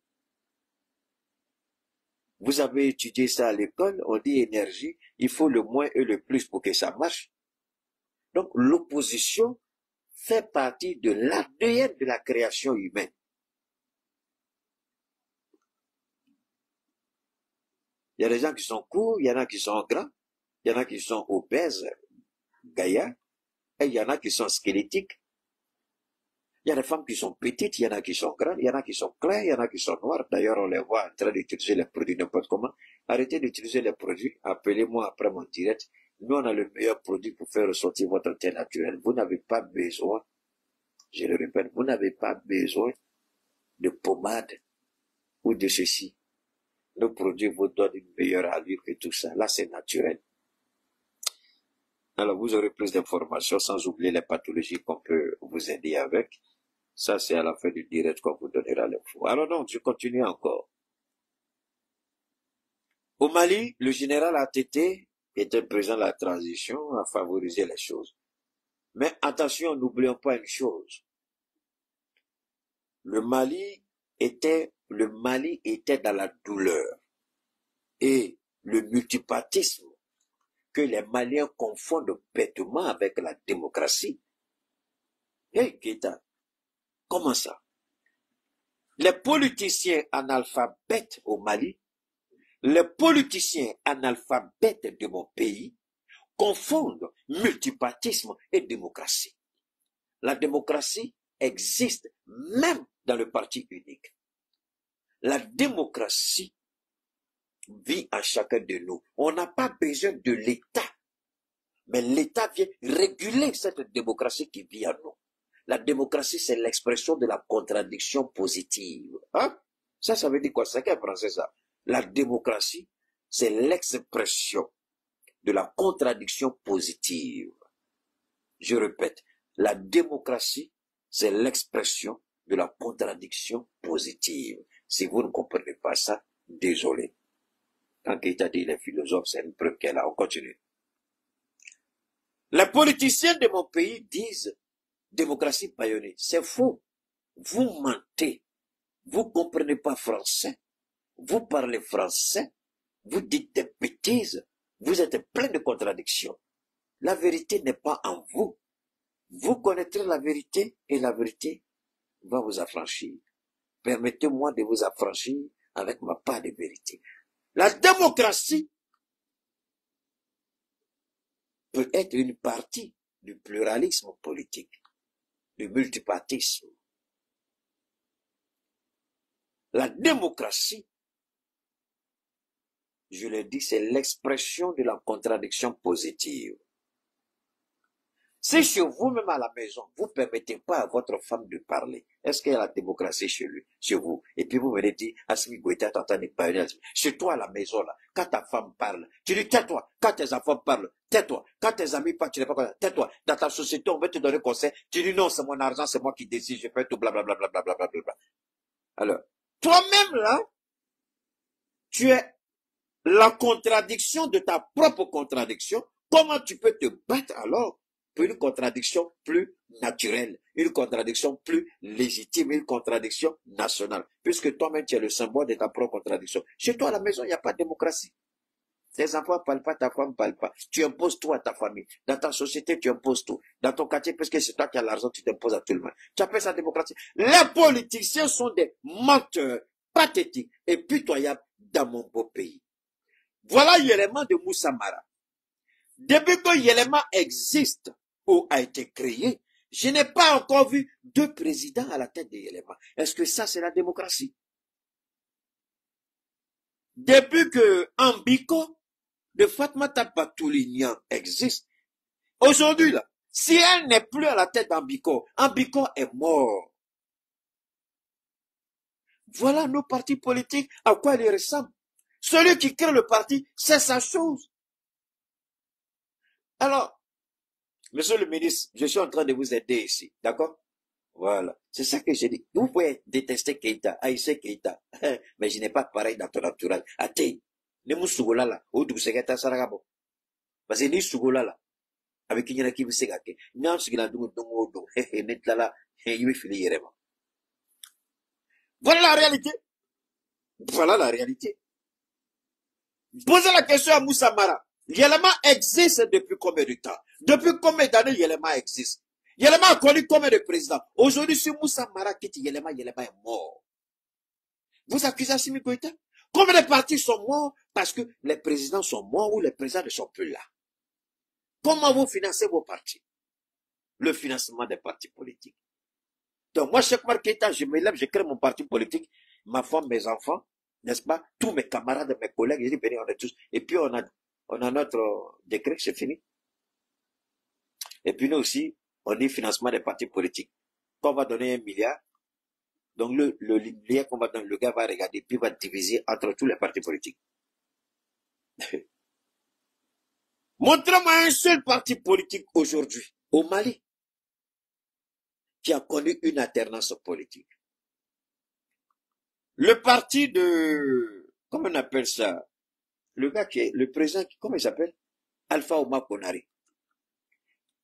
Vous avez étudié ça à l'école, on dit énergie, il faut le moins et le plus pour que ça marche. Donc l'opposition fait partie de l'ADN de la création humaine. Il y a des gens qui sont courts, il y en a qui sont grands, il y en a qui sont obèses, gaillards, et il y en a qui sont squelettiques. Il y a des femmes qui sont petites, il y en a qui sont grandes, il y en a qui sont clairs, il y en a qui sont noirs. D'ailleurs, on les voit en train d'utiliser les produits n'importe comment. Arrêtez d'utiliser les produits, appelez-moi après mon direct. Nous, on a le meilleur produit pour faire ressortir votre teint naturel. Vous n'avez pas besoin, je le répète, vous n'avez pas besoin de pommade ou de ceci. Nos produits vous donnent une meilleure allure que tout ça. Là, c'est naturel. Alors, vous aurez plus d'informations sans oublier les pathologies qu'on peut vous aider avec. Ça, c'est à la fin du direct qu'on vous donnera l'info. Alors donc, je continue encore. Au Mali, le général ATT était présent à la transition à favoriser les choses. Mais attention, n'oublions pas une chose. Le Mali était dans la douleur. Et le multipartisme que les Maliens confondent bêtement avec la démocratie. Hey, Keita, comment ça? Les politiciens analphabètes au Mali, les politiciens analphabètes de mon pays confondent multipartisme et démocratie. La démocratie existe même dans le parti unique. La démocratie vit en chacun de nous. On n'a pas besoin de l'État, mais l'État vient réguler cette démocratie qui vit en nous. La démocratie, c'est l'expression de la contradiction positive. Hein? Ça veut dire quoi? C'est qu'un français, ça. La démocratie, c'est l'expression de la contradiction positive. Je répète, la démocratie, c'est l'expression de la contradiction positive. Si vous ne comprenez pas ça, désolé. Quand Keita dit les philosophes, c'est une preuve qu'elle a. On continue. Les politiciens de mon pays disent démocratie païonnée. C'est faux. Vous mentez. Vous comprenez pas français. Vous parlez français. Vous dites des bêtises. Vous êtes plein de contradictions. La vérité n'est pas en vous. Vous connaîtrez la vérité et la vérité va vous affranchir. permettez-moi de vous affranchir avec ma part de vérité. La démocratie peut être une partie du pluralisme politique, du multipartisme. La démocratie, je le dis, c'est l'expression de la contradiction positive. Si chez vous-même à la maison, vous ne permettez pas à votre femme de parler, est-ce qu'il y a la démocratie chez vous? Et puis vous venez dire, Assimi Goïta, t'entends parler. Chez toi à la maison, là, quand ta femme parle, tu dis tais-toi. Quand tes enfants parlent, tais-toi. Quand tes amis parlent, tu n'es pas content, tais-toi. Dans ta société, on veut te donner conseil. Tu dis non, c'est mon argent, c'est moi qui décide, je fais tout, blablabla. Alors, toi-même, là, tu es la contradiction de ta propre contradiction. Comment tu peux te battre alors pour une contradiction plus naturelle, une contradiction plus légitime, une contradiction nationale, puisque toi-même tu es le symbole de ta propre contradiction. Chez toi à la maison, il n'y a pas de démocratie. Tes enfants ne parlent pas, ta femme ne parle pas. Tu imposes tout à ta famille. Dans ta société, tu imposes tout. Dans ton quartier, puisque c'est toi qui as l'argent, tu t'imposes à tout le monde. Tu appelles ça démocratie. Les politiciens sont des menteurs pathétiques et pitoyables dans mon beau pays. Voilà l'élément de Moussa Mara. Depuis que Yelema existe ou a été créé, je n'ai pas encore vu 2 présidents à la tête de Yelema. Est-ce que ça, c'est la démocratie? Depuis que Ambiko de Fatmata Patoulignan existe, aujourd'hui, là, si elle n'est plus à la tête d'Ambiko, Ambiko est mort. Voilà nos partis politiques, à quoi ils ressemblent. Celui qui crée le parti, c'est sa chose. Alors, monsieur le ministre, je suis en train de vous aider ici, d'accord? Voilà, c'est ça que j'ai dit. Vous pouvez détester Keïta, haïsser Keïta, mais je n'ai pas pareil dans ton entourage. Até, ne mou sugola la, ou du segata saragabo. Parce que ni sugola la, avec qui y en a qui vous segake, n'en sugila du dongo do, net la, il me fili yerema. Voilà la réalité. Voilà la réalité. Posez la question à Moussa Mara. Yelema existe depuis combien de temps? Depuis combien d'années Yelema existe? Yelema a connu combien de présidents? Aujourd'hui, si Moussa Mara quitte Yelema, Yelema est mort. Vous accusez Assimi Goïta? Combien de partis sont morts parce que les présidents sont morts ou les présidents ne sont plus là? Comment vous financez vos partis? Le financement des partis politiques. Donc moi, Cheikh Oumar Keïta, je me lève, je crée mon parti politique, ma femme, mes enfants, n'est-ce pas? Tous mes camarades, mes collègues, je dis, venez, on est tous. Et puis on a notre décret, c'est fini. Et puis nous aussi, on dit financement des partis politiques. Quand on va donner 1 milliard, donc le milliard qu'on va donner, le gars va regarder, puis va diviser entre tous les partis politiques. Montrez-moi un seul parti politique aujourd'hui, au Mali, qui a connu une alternance politique. Le parti de, comment on appelle ça? Le gars qui est, le président, comment il s'appelle? Alpha Oumar Konaré.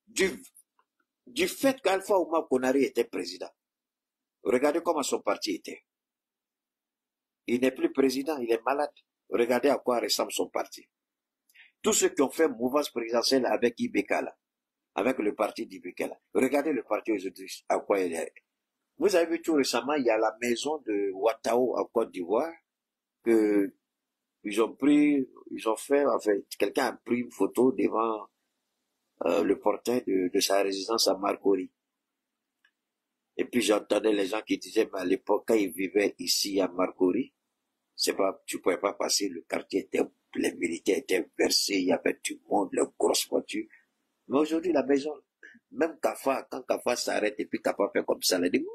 Du fait qu'Alpha Oumar Konaré était président, regardez comment son parti était. Il n'est plus président, il est malade. Regardez à quoi ressemble son parti. Tous ceux qui ont fait mouvance présidentielle avec Ibekala, avec le parti d'Ibekala, regardez le parti aujourd'hui, à quoi il est. Vous avez vu tout récemment, il y a la maison de Ouattao en Côte d'Ivoire, que ils ont fait, enfin, quelqu'un a pris une photo devant le portail de sa résidence à Marcory. Et puis j'entendais les gens qui disaient, mais à l'époque, quand ils vivaient ici à Marcory, c'est pas, tu pouvais pas passer, le quartier était, les militaires étaient versés, il y avait du monde, les grosses voitures. Mais aujourd'hui, la maison, même Kafa, quand Kafa s'arrête et puis Kafa fait comme ça, elle dit,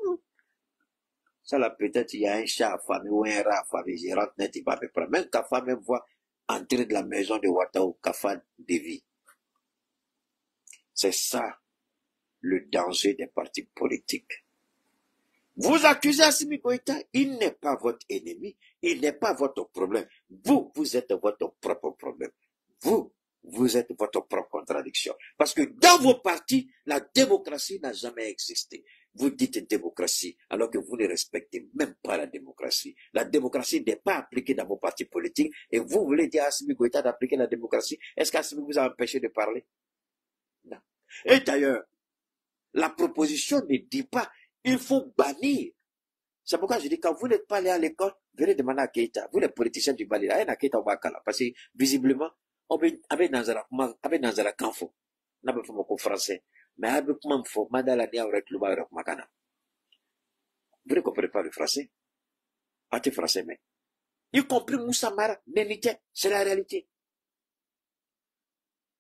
ça là, peut-être, il y a un chat affamé ou un rat affamé, je rentre net, il va me prendre. Même Kafa même voit entrer de la maison de Ouattao, Kafa dévie. C'est ça, le danger des partis politiques. Vous accusez Assimi Goïta, il n'est pas votre ennemi, il n'est pas votre problème. Vous êtes votre propre problème. Vous êtes votre propre contradiction. Parce que dans vos partis, la démocratie n'a jamais existé. Vous dites démocratie, alors que vous ne respectez même pas la démocratie. La démocratie n'est pas appliquée dans vos partis politiques, et vous voulez dire à Assimi Goïta d'appliquer la démocratie. Est-ce qu'Assimi vous a empêché de parler? Non. Et d'ailleurs, la proposition ne dit pas il faut bannir C'est pourquoi je dis, quand vous n'êtes pas allé à l'école, venez demander à Keïta. Vous, les politiciens du Mali, là, il y a Keïta au Bakala. Parce que, visiblement, on peut, avec Nanzara Kanfo. On n'a pas fait mon français. Mais avec Mamfo, Madala Nia, avec Luba, avec Makana. Vous ne comprenez pas le français? Ah, tu français, mais. Y compris Moussa Mara, Nenite, c'est la réalité.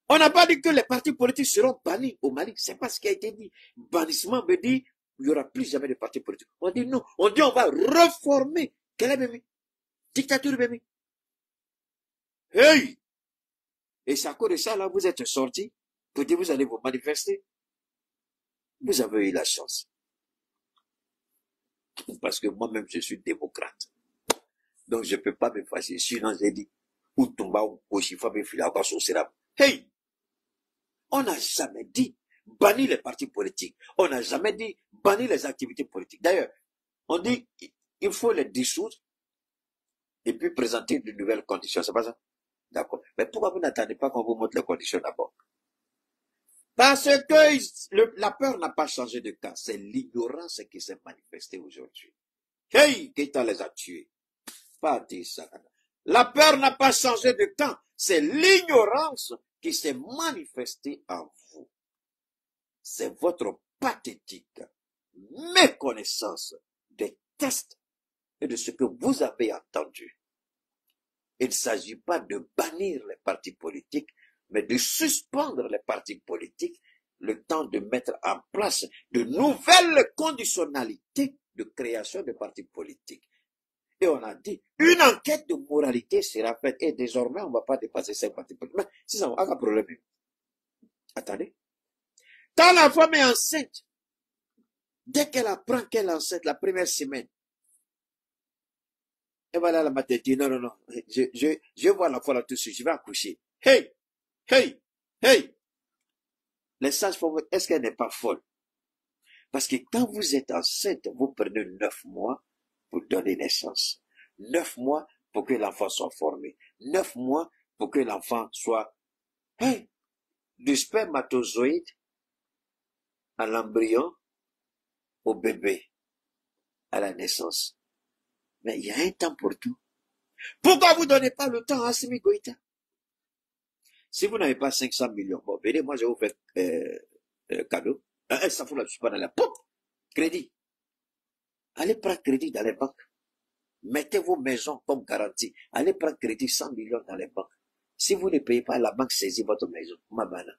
On n'a pas dit que les partis politiques seront bannis au Mali. C'est pas ce qui a été dit. Bannissement veut dire il n'y aura plus jamais de partis politiques. On dit non. On dit on va reformer. Quelle est même dictature même? Hey! Et c'est à cause de ça, là, vous êtes sortis pour dire vous allez vous manifester. Vous avez eu la chance. Parce que moi-même, je suis démocrate. Donc, je ne peux pas me fâcher. Sinon, j'ai dit, ou tomba ou Koshifa me fila encore sur Serap. Hey! On n'a jamais dit bannir les partis politiques. On n'a jamais dit bannir les activités politiques. D'ailleurs, on dit il faut les dissoudre et puis présenter de nouvelles conditions. C'est pas ça? D'accord. Mais pourquoi vous n'attendez pas qu'on vous montre les conditions d'abord? Parce que la peur n'a pas changé de cas. C'est l'ignorance qui s'est manifestée aujourd'hui. Hey, Keïta les a tués. Pas dit ça. La peur n'a pas changé de camp. C'est l'ignorance qui s'est manifestée en vous. C'est votre pathétique méconnaissance des tests et de ce que vous avez entendu. Il ne s'agit pas de bannir les partis politiques, mais de suspendre les partis politiques le temps de mettre en place de nouvelles conditionnalités de création de partis politiques. Et on a dit, une enquête de moralité sera faite. Et désormais, on ne va pas dépasser 5 partis politiques. Mais si ça n'a pas de problème. Attendez. Quand la femme est enceinte, dès qu'elle apprend qu'elle est enceinte, la première semaine, elle va aller à la maternité. Non, non, non. Je vois la foi là tout de suite. Je vais accoucher. Hey! Hey! Hey! Les sages-femmes, est-ce qu'elle n'est pas folle? Parce que quand vous êtes enceinte, vous prenez 9 mois pour donner naissance. 9 mois pour que l'enfant soit formé. 9 mois pour que l'enfant soit, hey, du spermatozoïde à l'embryon, au bébé, à la naissance. Mais il y a un temps pour tout. Pourquoi vous ne donnez pas le temps à Assimi Goïta? Si vous n'avez pas 500 millions, bon, venez, moi je vous fais cadeau. Ça fout là, je suis pas dans la pop. Crédit. Allez prendre crédit dans les banques. Mettez vos maisons comme garantie. Allez prendre crédit 100 millions dans les banques. Si vous ne payez pas, la banque saisit votre maison. Mabana.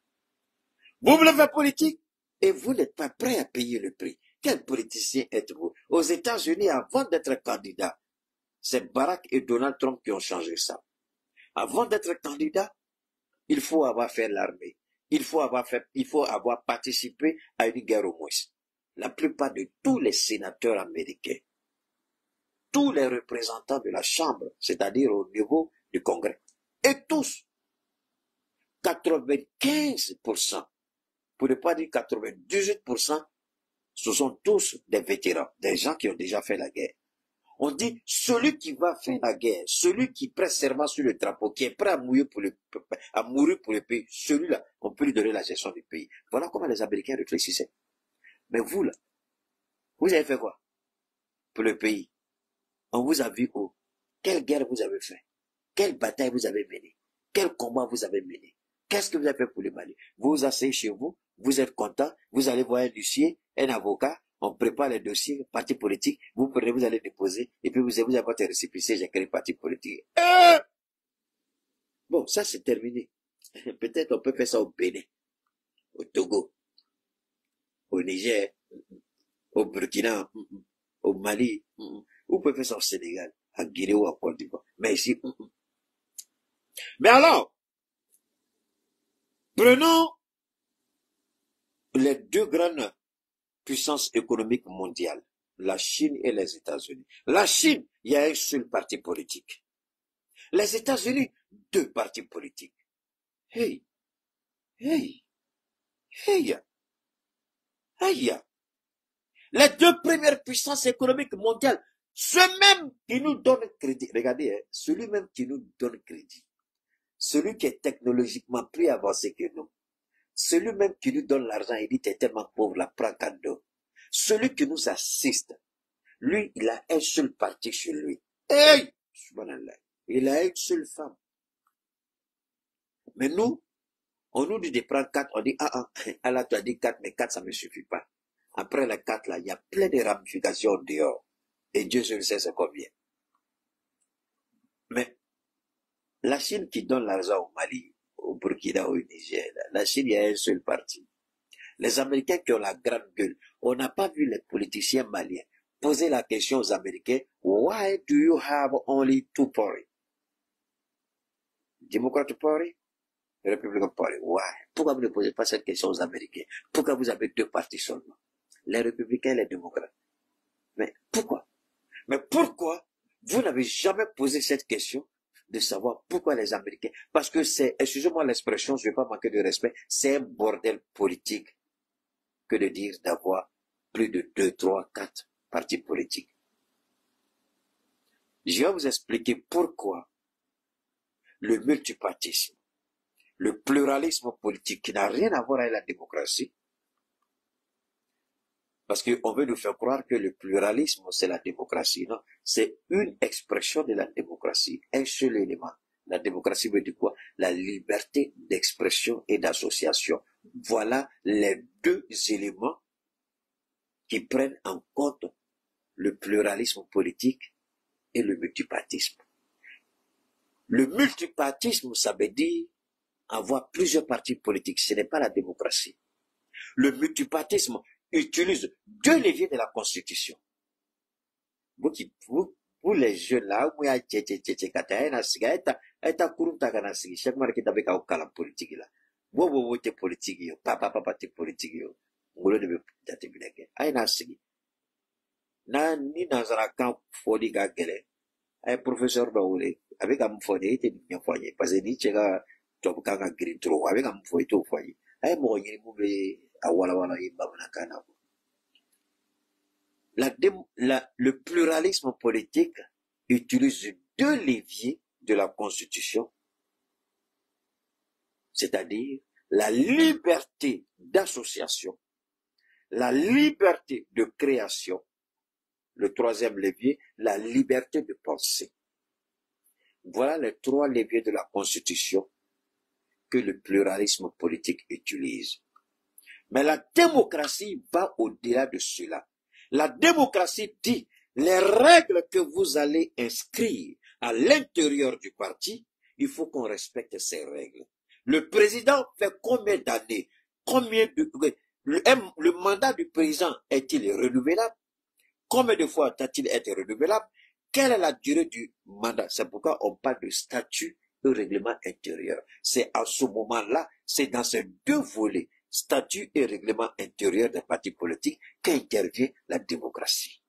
Vous voulez faire politique et vous n'êtes pas prêt à payer le prix. Quel politicien êtes-vous? Aux États-Unis, avant d'être candidat, c'est Barack et Donald Trump qui ont changé ça. Avant d'être candidat, il faut avoir fait l'armée. Il faut avoir participé à une guerre au moins. La plupart de tous les sénateurs américains, tous les représentants de la Chambre, c'est-à-dire au niveau du Congrès, et tous, 95%, pour ne pas dire 98%, ce sont tous des vétérans, des gens qui ont déjà fait la guerre. On dit, celui qui va faire la guerre, celui qui prête serment sur le drapeau, qui est prêt à mourir pour le pays, celui-là, on peut lui donner la gestion du pays. Voilà comment les Américains réfléchissaient. Mais vous, là, vous avez fait quoi pour le pays? On vous a vu où? Quelle guerre vous avez fait? Quelle bataille vous avez menée? Quel combat vous avez mené? Qu'est-ce que vous avez fait pour le Mali? Vous vous asseyez chez vous, vous êtes content, vous allez voir un huissier, un avocat, on prépare les dossiers, parti politique, vous prenez, vous allez déposer, et puis vous avez votre récépissé, j'ai créé parti politique. Bon, ça c'est terminé. Peut-être on peut faire ça au Bénin, au Togo, au Niger, au Burkina, au Mali, vous pouvez faire ça au Sénégal, à Guinée ou à Côte d'Ivoire. Mais ici, Mais alors, prenons les deux grandes puissances économiques mondiales, la Chine et les États-Unis. La Chine, il y a un seul parti politique. Les États-Unis, 2 partis politiques. Hey, hey, hey, hey. Les 2 premières puissances économiques mondiales, ceux même qui nous donnent crédit, regardez, hein, celui même qui nous donne crédit, celui qui est technologiquement plus avancé que nous, celui même qui nous donne l'argent, il dit, t'es tellement pauvre, la prends cadeau. Celui qui nous assiste, Lui, il a un seul parti chez lui. Hey! Subhanallah. Il a une seule femme. Mais nous, on nous dit de prendre 4, on dit, Allah tu as dit 4, mais 4, ça ne me suffit pas. Après les 4, là, il y a plein de ramifications dehors. Et Dieu seul sait c'est combien. Mais la Chine qui donne l'argent au Mali, au Burkina, au Niger, la Chine, il y a un seul parti. Les Américains qui ont la grande gueule, on n'a pas vu les politiciens maliens poser la question aux Américains, why do you have only two parties? Démocrate party, Republican party, why? Pourquoi vous ne posez pas cette question aux Américains? Pourquoi vous avez deux partis seulement? Les républicains et les démocrates. Mais pourquoi? Mais pourquoi vous n'avez jamais posé cette question de savoir pourquoi les Américains? Parce que c'est, excusez-moi l'expression, je ne vais pas manquer de respect, c'est un bordel politique que de dire d'avoir plus de 2, 3, 4 partis politiques. Je vais vous expliquer pourquoi le multipartisme, le pluralisme politique qui n'a rien à voir avec la démocratie, parce qu'on veut nous faire croire que le pluralisme c'est la démocratie. Non, c'est une expression de la démocratie, un seul élément. La démocratie veut dire quoi? La liberté d'expression et d'association. Voilà les deux éléments qui prennent en compte le pluralisme politique et le multipartisme. Le multipartisme, ça veut dire avoir plusieurs partis politiques. Ce n'est pas la démocratie. Le multipartisme utilise deux leviers de la Constitution. Vous les jeunes là, vous avez chaque fois que vous avez un politique là. Vous êtes politique, papa t'es politique. Vous êtes politique. Ni dans un camp fodi gagele, un professeur d'Aoulé, avec un foyer, était bien foyer, parce que ni chega, top kanga green trop, avec un foyer tout foyer. Un moyen mouvé, à wala wala yibamana le pluralisme politique utilise deux leviers de la Constitution, c'est-à-dire la liberté d'association, la liberté de création, le troisième levier, la liberté de penser. Voilà les trois leviers de la Constitution que le pluralisme politique utilise. Mais la démocratie va au-delà de cela. La démocratie dit les règles que vous allez inscrire à l'intérieur du parti, il faut qu'on respecte ces règles. Le président fait combien d'années? Le mandat du président est-il renouvelable? Combien de fois a-t-il été renouvelable? Quelle est la durée du mandat? C'est pourquoi on parle de statut et règlement intérieur. C'est à ce moment-là, c'est dans ces deux volets, statut et règlement intérieur des partis politiques, qu'intervient la démocratie.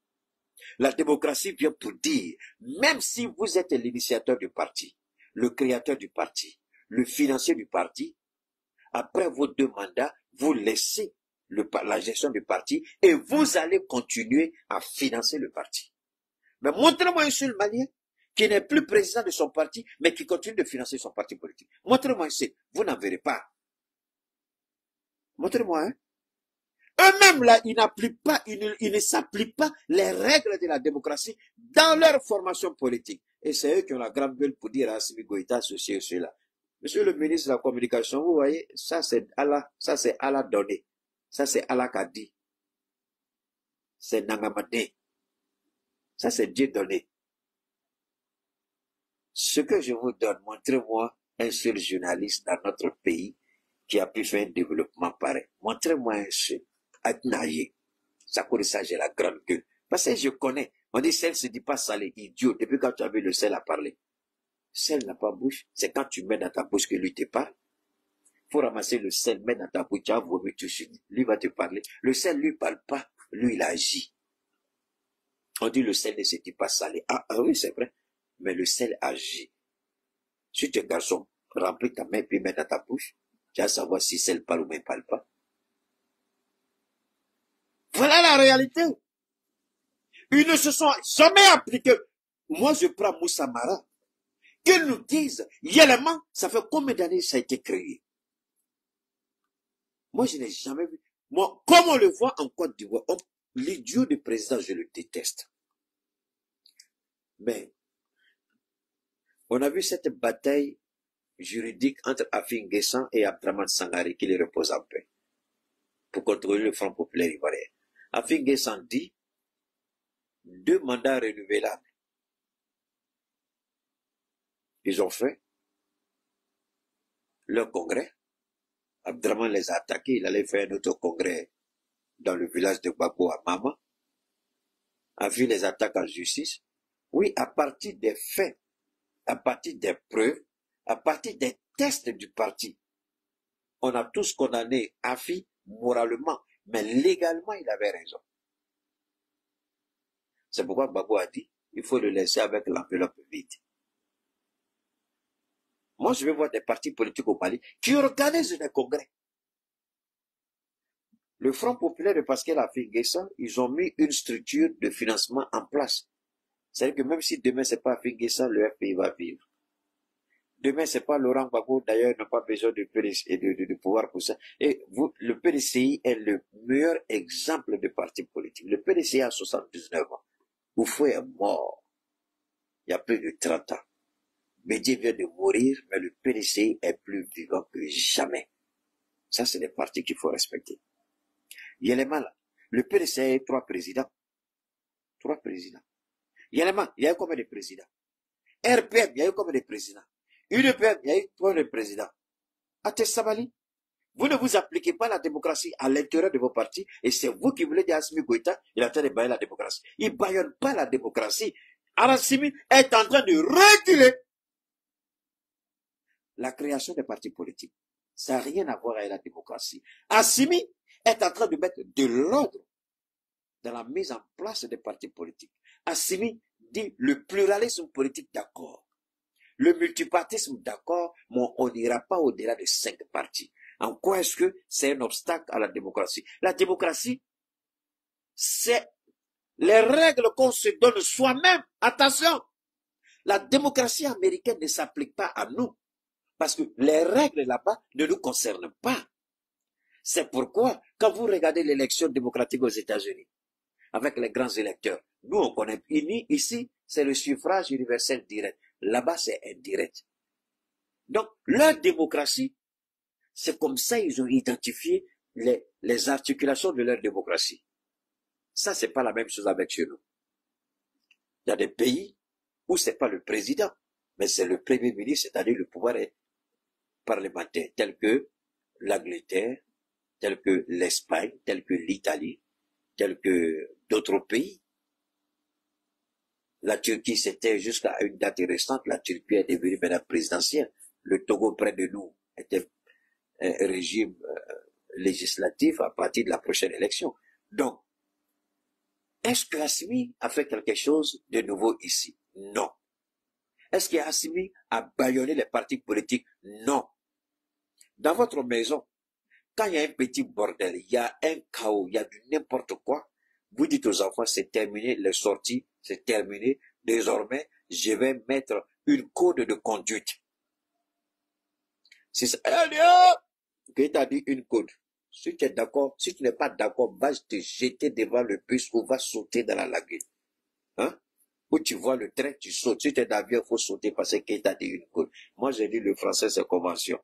La démocratie vient pour dire, même si vous êtes l'initiateur du parti, le créateur du parti, le financier du parti, après vos deux mandats, vous laissez la gestion du parti et vous allez continuer à financer le parti. Mais montrez-moi un seul Malien qui n'est plus président de son parti, mais qui continue de financer son parti politique. Montrez-moi un seul. Vous n'en verrez pas. Montrez-moi, hein. Eux-mêmes, là, ils ne s'appliquent pas les règles de la démocratie dans leur formation politique. Et c'est eux qui ont la grande gueule pour dire à Assimi Goïta, ceci et cela. Monsieur le ministre de la Communication, vous voyez, ça c'est Allah donné. Ça c'est Allah qui a dit. C'est Nangamade. Ça c'est Dieu donné. Ce que je vous donne, montrez-moi un seul journaliste dans notre pays qui a pu faire un développement pareil. Montrez-moi un seul. Adnaye. Ça connaît ça, j'ai la grande gueule. Parce que je connais. On dit sel se dit pas salé, idiot. Depuis quand tu as vu le sel à parler. Sel n'a pas bouche. C'est quand tu mets dans ta bouche que lui te parle. Faut ramasser le sel, mettre dans ta bouche, tu vas vomir tout de suite. Lui va te parler. Le sel lui parle pas. Lui, il agit. On dit le sel ne se dit pas salé. Ah oui, c'est vrai. Mais le sel agit. Si tu es garçon, remplis ta main puis mets dans ta bouche. Tu vas savoir si sel parle ou ne parle pas. Voilà la réalité. Ils ne se sont jamais appliqués. Moi, je prends Moussa Mara. Qu'ils nous disent, Yéléman, ça fait combien d'années ça a été créé? Moi, je n'ai jamais vu. Moi, comme on le voit en Côte d'Ivoire, l'idiot du président, je le déteste. Mais on a vu cette bataille juridique entre Afin Guessan et Abdraman Sangari qui les repose en paix pour contrôler le Front populaire ivoirien. Afin Guessan dit 2 mandats renouvelables. Ils ont fait leur congrès. Abdraman les a attaqués. Il allait faire un autre congrès dans le village de Babo à Mama. Afin les attaques en justice. Oui, à partir des faits, à partir des preuves, à partir des tests du parti, on a tous condamné Afi moralement, mais légalement, il avait raison. C'est pourquoi Babo a dit, il faut le laisser avec l'enveloppe vide. Moi, je vais voir des partis politiques au Mali qui organisent des congrès. Le Front populaire de Pascal Affi Guessan, ils ont mis une structure de financement en place. C'est-à-dire que même si demain c'est pas Affi Guessan, le FPI va vivre. Demain, c'est pas Laurent Gbagbo, d'ailleurs, n'a pas besoin de pouvoir pour ça. Et vous, le PDCI est le meilleur exemple de parti politique. Le PDCI a 79 ans. Oufou est mort. Il y a plus de 30 ans. Bédié vient de mourir, mais le PDCI est plus vivant que jamais. Ça, c'est des partis qu'il faut respecter. Il y a les mal. Le PDCI a eu 3 présidents. 3 présidents. Il y a les mal. Il y a eu combien de présidents? RPM, il y a eu combien de présidents? UDPM, il y a eu 3 présidents. Até Sabali, vous ne vous appliquez pas la démocratie à l'intérieur de vos partis et c'est vous qui voulez dire Assimi Goïta, il est en train de bailler la démocratie. Il ne baillonne pas la démocratie. Assimi est en train de reculer la création des partis politiques. Ça n'a rien à voir avec la démocratie. Assimi est en train de mettre de l'ordre dans la mise en place des partis politiques. Assimi dit le pluralisme politique, d'accord. Le multipartisme, d'accord, mais on n'ira pas au-delà de 5 partis. En quoi est-ce que c'est un obstacle à la démocratie? La démocratie, c'est les règles qu'on se donne soi-même. Attention, la démocratie américaine ne s'applique pas à nous, parce que les règles là-bas ne nous concernent pas. C'est pourquoi, quand vous regardez l'élection démocratique aux États-Unis, avec les grands électeurs, nous on connaît ici, c'est le suffrage universel direct. Là-bas, c'est indirect. Donc, leur démocratie, c'est comme ça ils ont identifié les articulations de leur démocratie. Ça, c'est pas la même chose avec chez nous. Il y a des pays où c'est pas le président, mais c'est le premier ministre, c'est-à-dire le pouvoir parlementaire, tel que l'Angleterre, tel que l'Espagne, tel que l'Italie, tel que d'autres pays. La Turquie, c'était jusqu'à une date récente, la Turquie est devenue maintenant présidentielle. Le Togo près de nous était un régime législatif à partir de la prochaine élection. Donc, est-ce que Assimi a fait quelque chose de nouveau ici? Non. Est-ce qu'Assimi a bâillonné les partis politiques? Non. Dans votre maison, quand il y a un petit bordel, il y a un chaos, il y a du n'importe quoi, vous dites aux enfants, c'est terminé, les sorties, c'est terminé. Désormais, je vais mettre une code de conduite. C'est ça. Qui t'a dit une code? Si tu es d'accord, si tu n'es pas d'accord, va te jeter devant le bus ou va sauter dans la lagune. Hein? Où tu vois le train, tu sautes. Si tu es d'avion, il faut sauter parce qu'il t'a dit une code. Moi, j'ai dit le français, c'est convention.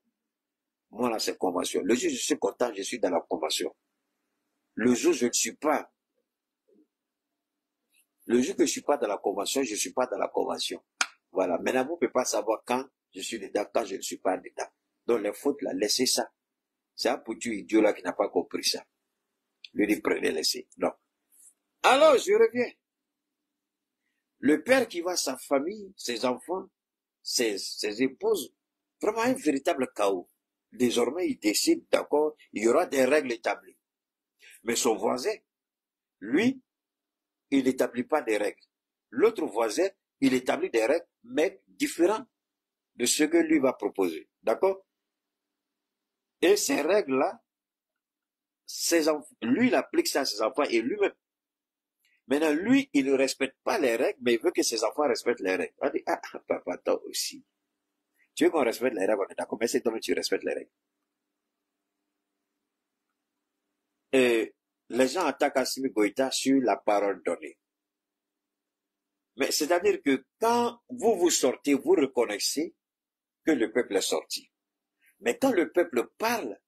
Moi, là, c'est convention. Le jour où je suis content, je suis dans la convention. Le jour où je ne suis pas, le jour que je ne suis pas dans la convention, je ne suis pas dans la convention. Voilà. Maintenant, vous ne pouvez pas savoir quand je suis dedans, quand je ne suis pas dedans. Donc, les fautes, là, laissez ça. C'est un petit idiot là qui n'a pas compris ça. Lui dit, prenez, laissez. Non. Alors, je reviens. Le père qui voit sa famille, ses enfants, ses épouses, vraiment un véritable chaos. Désormais, il décide, d'accord, il y aura des règles établies. Mais son voisin, lui, il n'établit pas des règles. L'autre voisin, il établit des règles, mais différentes de ce que lui va proposer. D'accord? Et ces règles-là, lui, il applique ça à ses enfants et lui-même. Maintenant, lui, il ne respecte pas les règles, mais il veut que ses enfants respectent les règles. On dit, ah, papa, toi aussi. Tu veux qu'on respecte les règles, on est d'accord, mais c'est toi, tu respectes les règles. Et les gens attaquent Assimi Goïta sur la parole donnée. Mais c'est-à-dire que quand vous sortez, vous reconnaissez que le peuple est sorti. Mais quand le peuple parle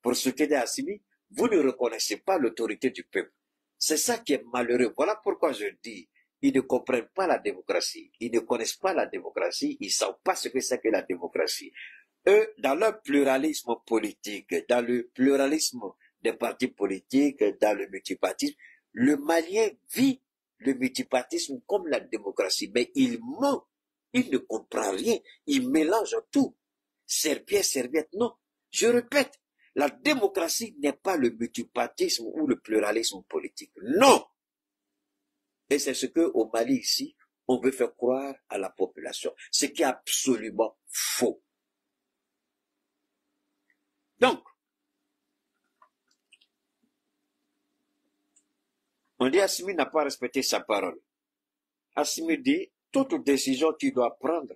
pour soutenir Assimi, vous ne reconnaissez pas l'autorité du peuple. C'est ça qui est malheureux. Voilà pourquoi je dis, ils ne comprennent pas la démocratie. Ils ne connaissent pas la démocratie. Ils ne savent pas ce que c'est que la démocratie. Eux, dans leur pluralisme politique, dans le pluralisme des partis politiques, dans le multipartisme, le Malien vit le multipartisme comme la démocratie. Mais il ment. Il ne comprend rien. Il mélange tout. Serpillère, serviette. Non. Je répète, la démocratie n'est pas le multipartisme ou le pluralisme politique. Non. Et c'est ce que au Mali ici, on veut faire croire à la population. Ce qui est absolument faux. Donc, on dit Assimi n'a pas respecté sa parole. Assimi dit, toute décision qu'il doit prendre,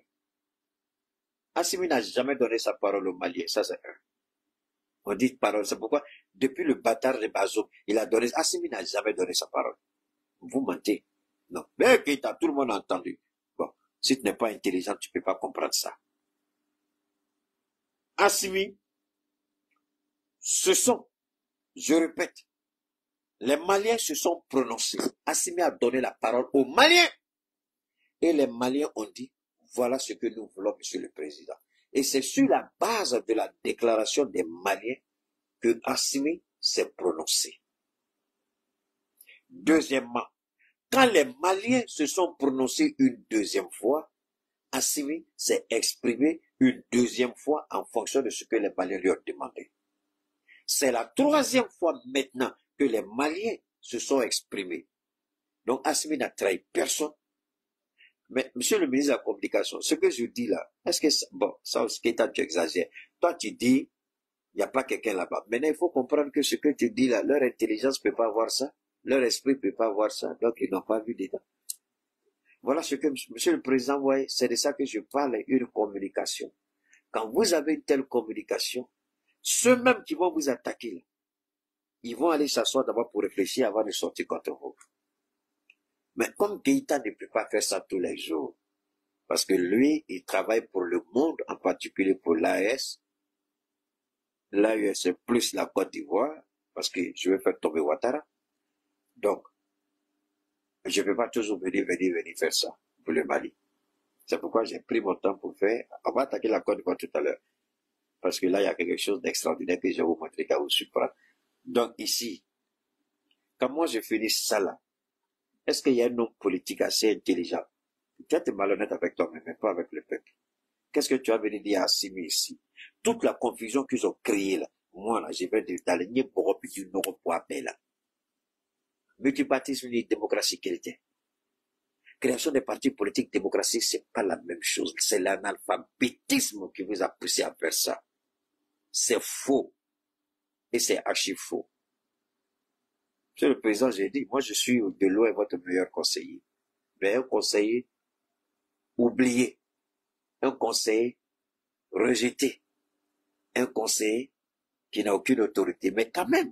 Assimi n'a jamais donné sa parole aux Maliens. Ça, c'est un. On dit parole. C'est pourquoi, depuis le bâtard de Bazoum, il a donné. Assimi n'a jamais donné sa parole. Vous mentez. Non. Mais Keïta, tout le monde a entendu. Bon, si tu n'es pas intelligent, tu ne peux pas comprendre ça. Assimi, ce sont, je répète, les Maliens se sont prononcés. Assimi a donné la parole aux Maliens. Et les Maliens ont dit, voilà ce que nous voulons, Monsieur le Président. Et c'est sur la base de la déclaration des Maliens que Assimi s'est prononcé. Deuxièmement, quand les Maliens se sont prononcés une deuxième fois, Assimi s'est exprimé une deuxième fois en fonction de ce que les Maliens lui ont demandé. C'est la troisième fois maintenant que les Maliens se sont exprimés. Donc Assimi n'a trahi personne. Mais, monsieur le ministre de la Communication, ce que je dis là, est-ce que, bon, ça aussi, tu exagères. Toi, tu dis, il n'y a pas quelqu'un là-bas. Maintenant, il faut comprendre que ce que tu dis là, leur intelligence ne peut pas voir ça, leur esprit ne peut pas voir ça, donc ils n'ont pas vu dedans. Voilà ce que, monsieur le président, voyez, c'est de ça que je parle, une communication. Quand vous avez une telle communication, ceux-mêmes qui vont vous attaquer là, ils vont aller s'asseoir d'abord pour réfléchir avant de sortir contre vous. Mais comme Keïta ne peut pas faire ça tous les jours, parce que lui, il travaille pour le monde, en particulier pour l'AES. L'AES, c'est plus la Côte d'Ivoire, parce que je vais faire tomber Ouattara. Donc, je ne peux pas toujours venir faire ça pour le Mali. C'est pourquoi j'ai pris mon temps pour faire. On va attaquer la Côte d'Ivoire tout à l'heure. Parce que là, il y a quelque chose d'extraordinaire que je vais vous montrer quand vous surprendre. Donc, ici, quand moi je finis ça là, est-ce qu'il y a un homme politique assez intelligent? Tu es malhonnête avec toi-même, mais pas avec le peuple. Qu'est-ce que tu as venu dire à Assimi ici? Toute la confusion qu'ils ont créée là, moi là, je vais d'aligner pour du Nord pour appeler là. Multipartisme et démocratie chrétienne. Création des partis politiques, démocratie, c'est pas la même chose. C'est l'analphabétisme qui vous a poussé à faire ça. C'est faux. Et c'est archi faux. Monsieur le Président, j'ai dit, moi je suis de loin votre meilleur conseiller. Mais un conseiller oublié, un conseiller rejeté, un conseiller qui n'a aucune autorité, mais quand même,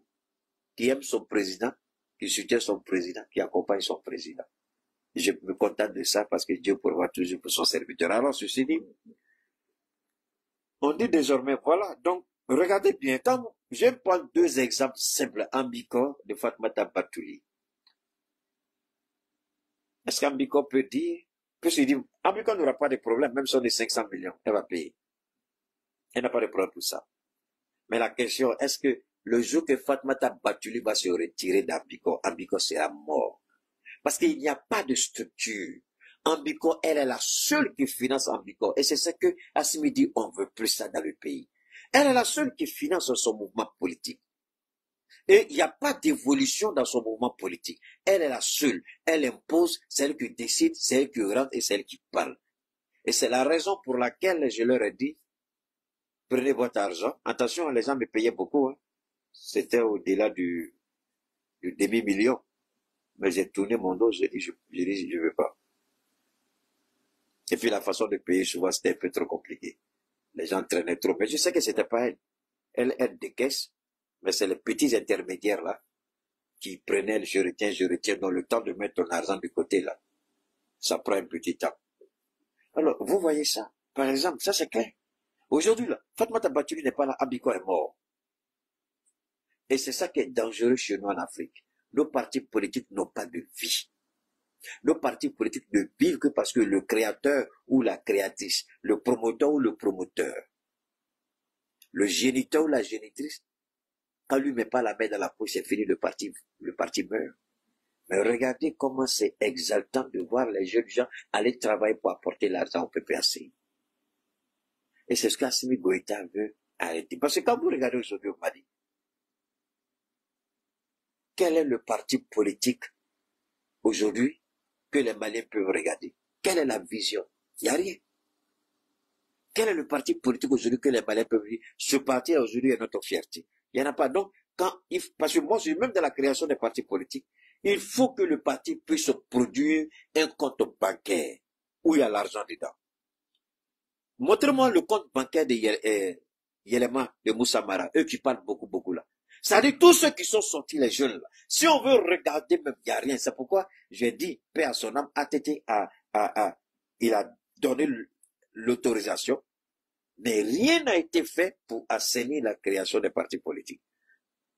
qui aime son président, qui soutient son président, qui accompagne son président. Je me contente de ça parce que Dieu pourra toujours pour son serviteur. Alors, ceci dit, on dit désormais, voilà, donc, regardez bien, quand je vais prendre deux exemples simples, Ambiko de Fatmata Batouli. Est-ce qu'Ambiko peut dire, que se dit, Ambiko n'aura pas de problème, même si on est 500 millions, elle va payer. Elle n'a pas de problème pour ça. Mais la question, est-ce que le jour que Fatmata Batouli va se retirer d'Ambiko, Ambiko sera mort? Parce qu'il n'y a pas de structure. Ambiko, elle est la seule qui finance Ambiko. Et c'est ce que Assimi dit, on veut plus ça dans le pays. Elle est la seule qui finance son mouvement politique. Et il n'y a pas d'évolution dans son mouvement politique. Elle est la seule. Elle impose, c'est elle qui décide, c'est elle qui rentre et c'est elle qui parle. Et c'est la raison pour laquelle je leur ai dit, prenez votre argent. Attention, les gens me payaient beaucoup. Hein. C'était au-delà du demi-million. Mais j'ai tourné mon dos, j'ai dit, je veux pas. Et puis la façon de payer, souvent, c'était un peu trop compliqué. Les gens traînaient trop. Mais je sais que c'était pas elle. Elle aide des caisses, mais c'est les petits intermédiaires là qui prenaient le je retiens dans le temps de mettre ton argent de côté là. ça prend un petit temps. Alors, vous voyez ça. Par exemple, ça c'est clair. Aujourd'hui, là, Fatoumata Batouli n'est pas là, Abiko est mort. Et c'est ça qui est dangereux chez nous en Afrique. Nos partis politiques n'ont pas de vie. Nos partis politiques ne vivent que parce que le créateur ou la créatrice, le promoteur ou le promoteur, le géniteur ou la génitrice, quand lui met pas la main dans la poche, c'est fini, le parti meurt. Mais regardez comment c'est exaltant de voir les jeunes gens aller travailler pour apporter l'argent au PPAC. Et c'est ce qu'Assimi Goïta veut arrêter. Parce que quand vous regardez aujourd'hui au Mali, quel est le parti politique aujourd'hui que les Maliens peuvent regarder? Quelle est la vision? Il n'y a rien. Quel est le parti politique aujourd'hui que les Maliens peuvent dire? Ce parti aujourd'hui est notre fierté. Il n'y en a pas. Donc, parce que moi, même dans la création des partis politiques, il faut que le parti puisse produire un compte bancaire où il y a l'argent dedans. Montrez-moi le compte bancaire de Yelema, de Moussa Mara, eux qui parlent beaucoup là. Ça dit tous ceux qui sont sortis, les jeunes là. Si on veut regarder, même, il n'y a rien. C'est pourquoi j'ai dit, paix à son âme, ATT il a donné l'autorisation, mais rien n'a été fait pour assainir la création des partis politiques.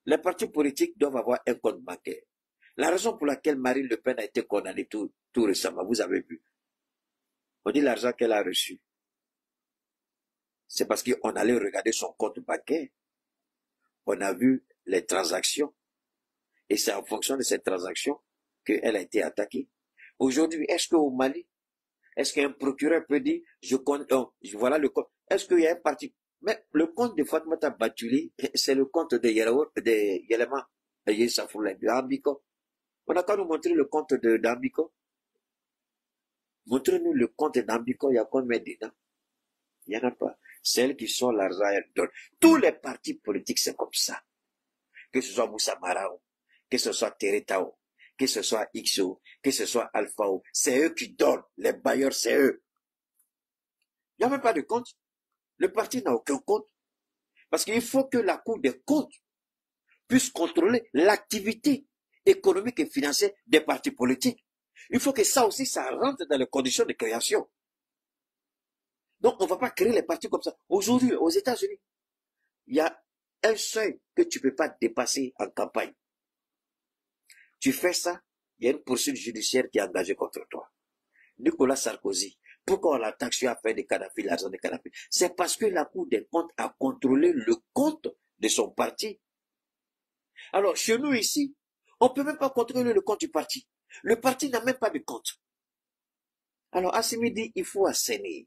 Les partis politiques doivent avoir un compte bancaire. La raison pour laquelle Marine Le Pen a été condamnée tout récemment, vous avez vu. On dit l'argent qu'elle a reçu. C'est parce qu'on allait regarder son compte bancaire. On a vu les transactions. Et c'est en fonction de ces transactions qu'elle a été attaquée. Aujourd'hui, est-ce qu'au Mali, est-ce qu'un procureur peut dire, voilà le compte. Est-ce qu'il y a un parti? Mais le compte de Fatoumata Batouli, c'est le compte de Yelema, de Ambiko. On n'a qu'à nous montrer le compte d'Ambiko. Montrez-nous le compte d'Ambiko, il y a combien dedans? Il n'y en a pas. Celles qui sont l'argent, elles donnent. Tous les partis politiques, c'est comme ça. Que ce soit Moussa Marao, que ce soit Teretao, que ce soit XO, que ce soit Alphao, c'est eux qui donnent. Les bailleurs, c'est eux. Il n'y a même pas de compte. Le parti n'a aucun compte. Parce qu'il faut que la Cour des comptes puisse contrôler l'activité économique et financière des partis politiques. Il faut que ça aussi, ça rentre dans les conditions de création. Donc, on ne va pas créer les partis comme ça. Aujourd'hui, aux États-Unis, il y a un seuil que tu ne peux pas dépasser en campagne. Tu fais ça, il y a une poursuite judiciaire qui est engagée contre toi. Nicolas Sarkozy, pourquoi on l'attaque sur l'affaire de Kadhafi, l'argent de Kadhafi? C'est parce que la Cour des comptes a contrôlé le compte de son parti. Alors, chez nous ici, on ne peut même pas contrôler le compte du parti. Le parti n'a même pas de compte. Alors, Assimi dit, il faut assainir.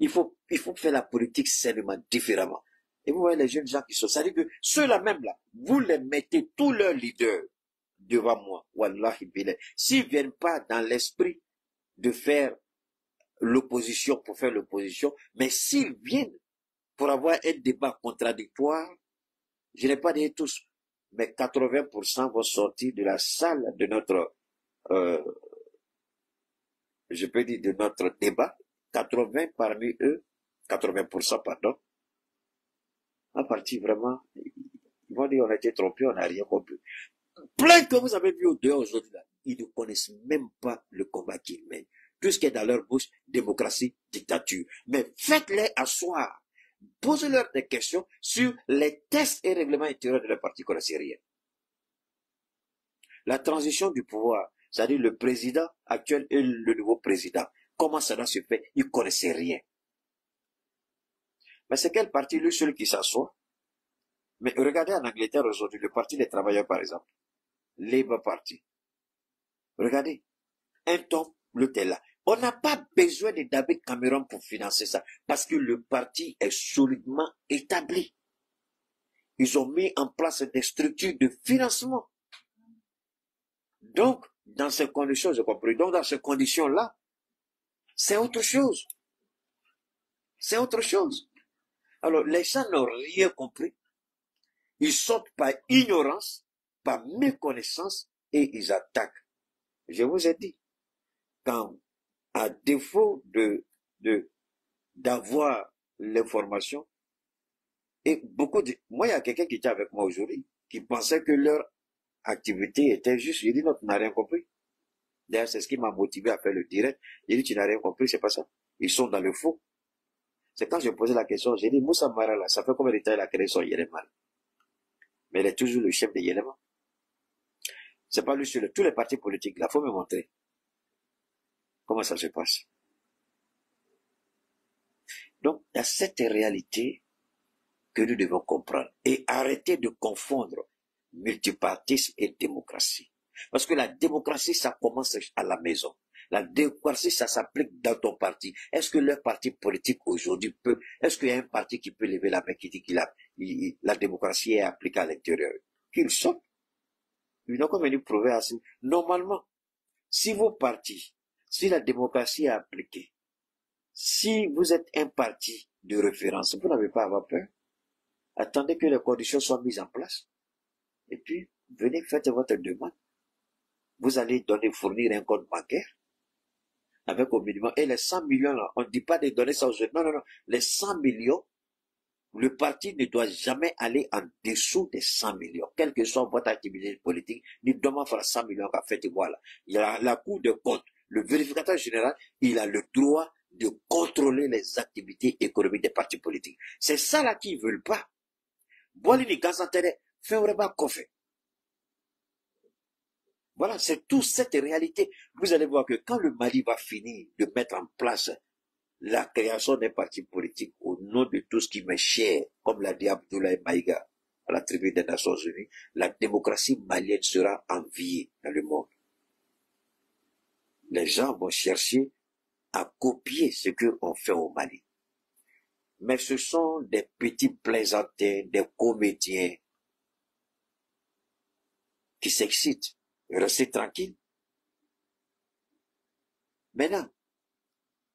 Il faut faire la politique sainement, différemment. Et vous voyez les jeunes gens qui sont, ça veut dire que ceux-là même là, vous les mettez tous leurs leaders devant moi. Wallahi billah. S'ils ne viennent pas dans l'esprit de faire l'opposition pour faire l'opposition, mais s'ils viennent pour avoir un débat contradictoire, je n'ai pas dit tous, mais 80% vont sortir de la salle de notre, je peux dire de notre débat. 80 parmi eux, 80% pardon, en partie vraiment, ils vont dire on a été trompé, on n'a rien compris. Plein que vous avez vu au dehors aujourd'hui là, ils ne connaissent même pas le combat qu'ils mènent. Tout ce qui est dans leur bouche, démocratie, dictature. Mais faites-les asseoir. Posez-leur des questions sur les tests et règlements intérieurs de leur parti qu'on ne sait rien. La transition du pouvoir, c'est-à-dire le président actuel et le nouveau président. Comment ça doit se faire? Ils ne connaissaient rien. Mais c'est quel parti, lui seul qui s'assoit? Mais regardez en Angleterre aujourd'hui, le parti des travailleurs par exemple. Labour Party. Regardez. Un tombe, l'autre est là. On n'a pas besoin de David Cameron pour financer ça. Parce que le parti est solidement établi. Ils ont mis en place des structures de financement. Donc, dans ces conditions, j'ai compris. Donc, dans ces conditions-là, c'est autre chose. C'est autre chose. Alors, les gens n'ont rien compris. Ils sortent par ignorance, par méconnaissance, et ils attaquent. Je vous ai dit, quand, à défaut d'avoir l'information, et moi, il y a quelqu'un qui était avec moi aujourd'hui, qui pensait que leur activité était juste. J'ai dit, non, tu n'as rien compris. D'ailleurs, c'est ce qui m'a motivé à faire le direct. J'ai dit, tu n'as rien compris, c'est pas ça. Ils sont dans le faux. C'est quand je posais la question, j'ai dit, Moussa Mara, là, ça fait combien de temps il a créé son Yéléman? Mais il est toujours le chef de Yéléman. C'est pas lui sur tous les partis politiques. Là, faut me montrer comment ça se passe. Donc, il y a cette réalité que nous devons comprendre et arrêter de confondre multipartisme et démocratie. Parce que la démocratie, ça commence à la maison. La démocratie, ça s'applique dans ton parti. Est-ce que le parti politique aujourd'hui peut, est-ce qu'il y a un parti qui peut lever la main qui dit qu'il a, la démocratie est appliquée à l'intérieur? Qu'il sorte. Ils n'ont pas venu prouver assez. Normalement, si vos partis, si la démocratie est appliquée, si vous êtes un parti de référence, vous n'avez pas à avoir peur. Attendez que les conditions soient mises en place. Et puis, venez, faites votre demande. Vous allez fournir un compte bancaire avec au minimum. Et les 100 millions, là, on ne dit pas de donner ça aux autres. Non, non, non. Les 100 millions, le parti ne doit jamais aller en dessous des 100 millions. Quelle que soit votre activité politique, ni demain faire 100 millions qu'à fait, voilà. Il y a la Cour de compte. Le vérificateur général, il a le droit de contrôler les activités économiques des partis politiques. C'est ça là qu'ils veulent pas. Bolini Gazantere, fait vraiment fait. Voilà, c'est toute cette réalité. Vous allez voir que quand le Mali va finir de mettre en place la création d'un parti politique au nom de tout ce qui m'est cher, comme l'a dit Abdoulaye Maïga à la tribune des Nations Unies, la démocratie malienne sera enviée dans le monde. Les gens vont chercher à copier ce qu'on fait au Mali. Mais ce sont des petits plaisantins, des comédiens qui s'excitent. Restez tranquille. Maintenant,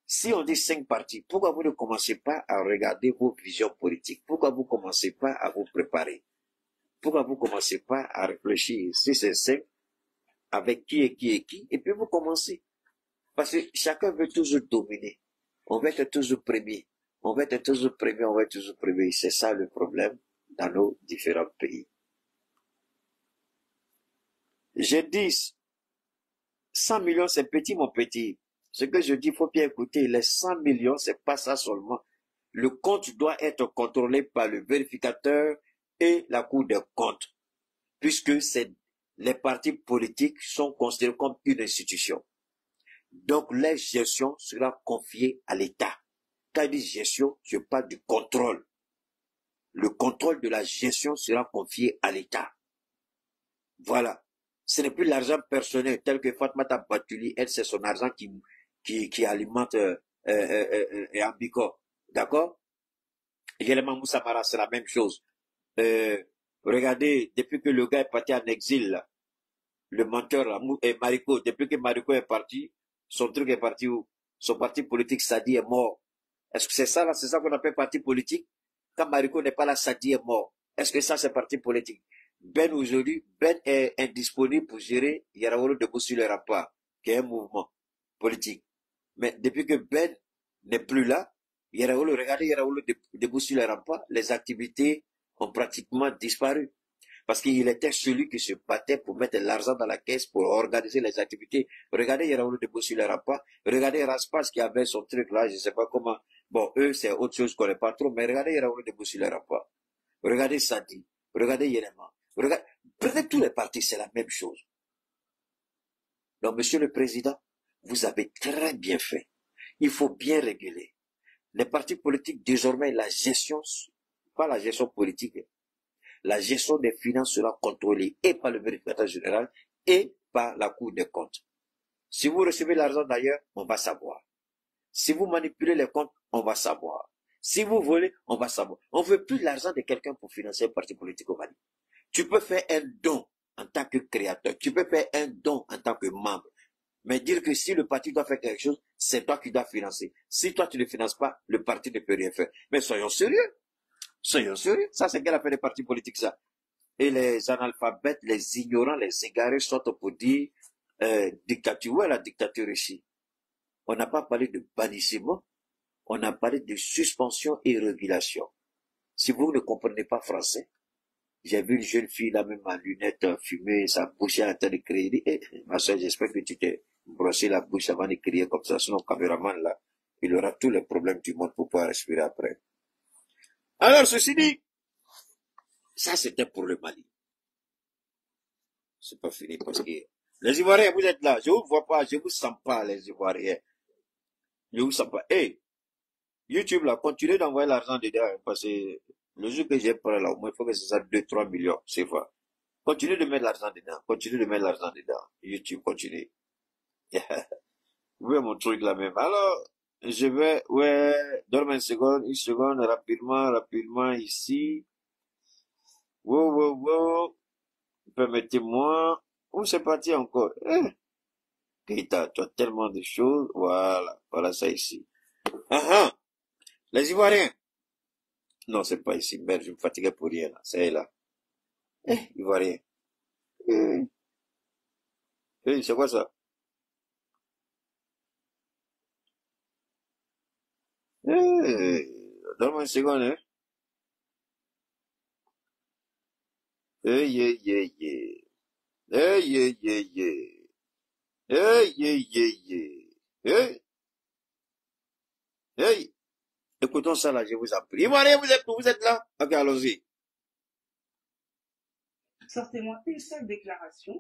si on dit 5 partis, pourquoi vous ne commencez pas à regarder vos visions politiques? Pourquoi vous ne commencez pas à vous préparer? Pourquoi vous ne commencez pas à réfléchir si c'est 5, avec qui et qui et qui, et puis vous commencez. Parce que chacun veut toujours dominer. On veut être toujours premier. On veut être toujours premier, on veut être toujours premier. C'est ça le problème dans nos différents pays. Je dis, 100 millions, c'est petit, mon petit. Ce que je dis, il faut bien écouter. Les 100 millions, c'est pas ça seulement. Le compte doit être contrôlé par le vérificateur et la Cour des comptes. Puisque les partis politiques sont considérés comme une institution. Donc, la gestion sera confiée à l'État. Quand je dis gestion, je parle du contrôle. Le contrôle de la gestion sera confié à l'État. Voilà. Ce n'est plus l'argent personnel tel que Fatmata Batuli, elle, c'est son argent qui alimente Ambiko. D'accord? Yelema Moussamara, c'est la même chose. Regardez, depuis que le gars est parti en exil, là, le menteur, là, et Mariko, depuis que Mariko est parti, son truc est parti où? Son parti politique, Sadi, est mort. Est-ce que c'est ça, là, c'est ça qu'on appelle parti politique? Quand Mariko n'est pas là, Sadi est mort. Est-ce que ça, c'est parti politique? Ben aujourd'hui, Ben est indisponible pour gérer Yarawolo de sur le rempart, qui est un mouvement politique. Mais depuis que Ben n'est plus là, Yarawolo, regardez Yarawolo de sur le rempart, les activités ont pratiquement disparu. Parce qu'il était celui qui se battait pour mettre l'argent dans la caisse, pour organiser les activités. Regardez Yarawolo de sur le rempart, regardez Raspas qui avait son truc là, je ne sais pas comment. Bon, eux, c'est autre chose qu'on n'est pas trop, mais regardez Yarawolo de sur le rempart. Regardez Sadi, regardez Yerema. Regardez, prenez tous les partis, c'est la même chose. Donc, Monsieur le Président, vous avez très bien fait. Il faut bien réguler. Les partis politiques, désormais, la gestion, pas la gestion politique, la gestion des finances sera contrôlée et par le vérificateur général et par la Cour des comptes. Si vous recevez l'argent d'ailleurs, on va savoir. Si vous manipulez les comptes, on va savoir. Si vous volez, on va savoir. On ne veut plus l'argent de quelqu'un pour financer un parti politique au Mali. Tu peux faire un don en tant que créateur. Tu peux faire un don en tant que membre. Mais dire que si le parti doit faire quelque chose, c'est toi qui dois financer. Si toi tu ne finances pas, le parti ne peut rien faire. Mais soyons sérieux. Soyons sérieux. Ça, c'est qu'elle a fait les partis politiques, ça. Et les analphabètes, les ignorants, les égarés sortent pour dire dictature. Où est la dictature ici? On n'a pas parlé de bannissement. On a parlé de suspension et régulation. Si vous ne comprenez pas français, j'ai vu une jeune fille là même en lunettes fumée, sa bouche à la tête de crédit. Et ma soeur, j'espère que tu t'es brosser la bouche avant de crier comme ça. Sinon, le caméraman, là, il aura tous les problèmes du monde pour pouvoir respirer après. Alors, ceci dit, ça c'était pour le Mali. C'est pas fini parce que les Ivoiriens, vous êtes là. Je vous vois pas, je vous sens pas, les Ivoiriens. Je vous sens pas. Hey, YouTube, là, continuez d'envoyer l'argent dedans, hein, parce que le jour que j'ai pris là, au moins, il faut que ce soit 2-3 millions, c'est vrai. Continuez de mettre l'argent dedans. Continuez de mettre l'argent dedans. YouTube, continuez. Vous voyez mon truc là même. Alors, je vais, ouais, donne-moi une seconde, rapidement, ici. Wow. Permettez-moi. Où c'est parti encore? Keita, tu as tellement de choses. Voilà ça ici. Les Ivoiriens. Non, c'est pas ici. Merde, je me fatiguais pour rien là. C'est là. Ivoirien. C'est quoi ça? Donne-moi une seconde, hein. Yeah. Hey. Écoutons ça là, je vous en prie. Ivoirien, vous êtes là? Ok, allons-y. Sortez-moi une seule déclaration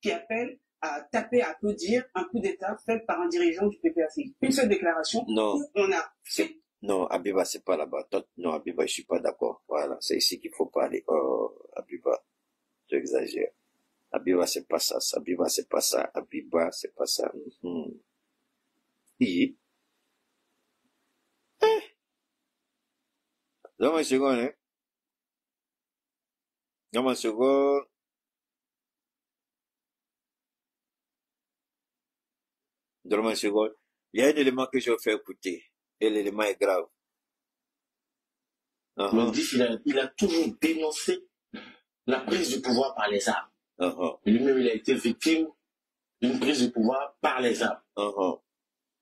qui appelle à taper, à applaudir un coup d'État fait par un dirigeant du PPAC. Une seule déclaration Non. où on a fait... Non, Abiba, c'est pas là-bas. Non, Abiba, je suis pas d'accord. Voilà, c'est ici qu'il faut parler. Oh, Abiba, tu exagères. Abiba, c'est pas ça. Abiba, c'est pas ça. Abiba, c'est pas ça. Oui. Donne-moi une seconde, hein. Donne-moi une seconde. Donne-moi une seconde. Il y a un élément que je vais faire écouter. Et l'élément est grave. Mondif, il a toujours dénoncé la prise du pouvoir par les armes. Lui-même, il a été victime d'une prise de pouvoir par les armes.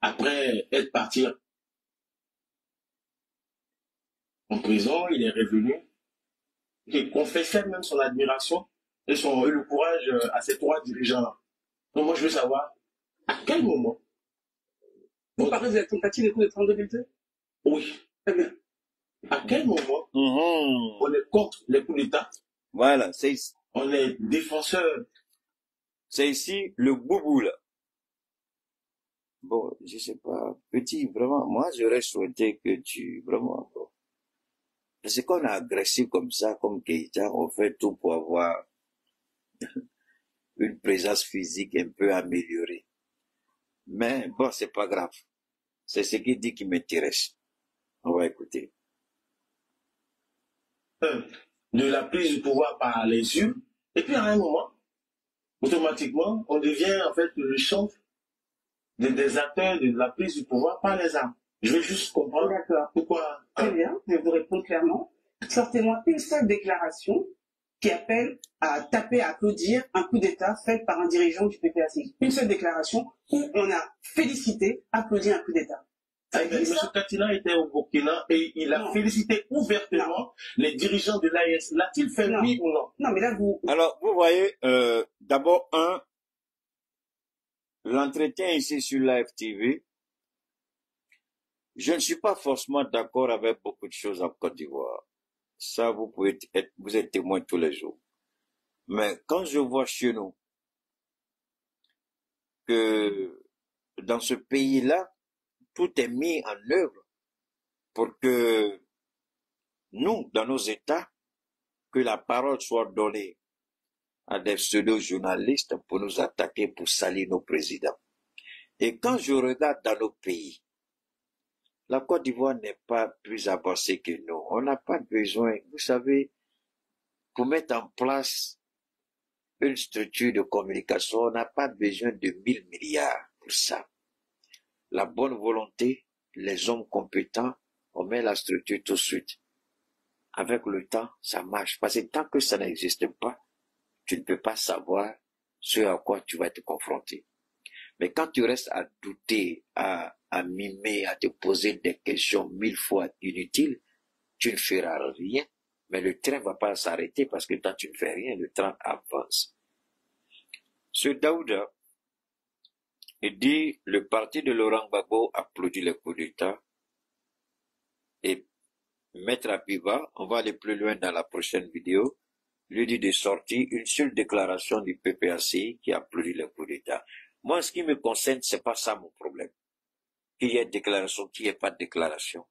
Après être parti en prison, il est revenu. Il confessait même son admiration et le courage à ces trois dirigeants-là. Donc moi, je veux savoir, à quel moment... Vous parlez de la tentative de coup d'État en 2002? Oui. Très bien. À quel moment on est contre les coups d'État? Voilà, c'est ici. On est défenseur. C'est ici le boubou là. Bon, je sais pas, petit, vraiment, moi j'aurais souhaité que tu, vraiment, bon. Parce qu'on a agressé comme ça, comme Keïta, on fait tout pour avoir une présence physique un peu améliorée. Mais bon, c'est pas grave. C'est ce qu'il dit qui m'intéresse. On va écouter. De la prise du pouvoir par les urnes. Et puis à un moment, automatiquement, on devient en fait le chantre des acteurs de la prise du pouvoir par les armes. Je vais juste comprendre. D'accord. Pourquoi. Très bien, je vais vous répondre clairement. Sortez-moi une seule déclaration qui appelle à taper, à applaudir un coup d'État fait par un dirigeant du PPAC. Une seule déclaration où on a félicité, applaudi un coup d'État. M. Katina était au Burkina et il a félicité ouvertement les dirigeants de l'AES. L'a-t-il fait oui ou non? Non, mais là, vous... Alors, vous voyez, d'abord, l'entretien ici sur l'AFTV, je ne suis pas forcément d'accord avec beaucoup de choses en Côte d'Ivoire. Ça, vous êtes témoin tous les jours. Mais quand je vois chez nous que dans ce pays-là, tout est mis en œuvre pour que nous, dans nos États, que la parole soit donnée à des pseudo-journalistes pour nous attaquer, pour salir nos présidents. Et quand je regarde dans nos pays, la Côte d'Ivoire n'est pas plus avancée que nous. On n'a pas besoin, vous savez, pour mettre en place une structure de communication, on n'a pas besoin de 1000 milliards pour ça. La bonne volonté, les hommes compétents, on met la structure tout de suite. Avec le temps, ça marche. Parce que tant que ça n'existe pas, tu ne peux pas savoir ce à quoi tu vas être confronté. Mais quand tu restes à douter, à mimer, à te poser des questions 1000 fois inutiles, tu ne feras rien. Mais le train ne va pas s'arrêter parce que quand tu ne fais rien, le train avance. Ce Daouda, Il dit, le parti de Laurent Gbagbo applaudit le coup d'État. Et Maître Apiba, on va aller plus loin dans la prochaine vidéo, lui dit de sortir une seule déclaration du PPACI qui applaudit le coup d'État. Moi, ce qui me concerne, c'est pas ça mon problème. Qu'il y ait déclaration, qu'il n'y ait pas de déclaration.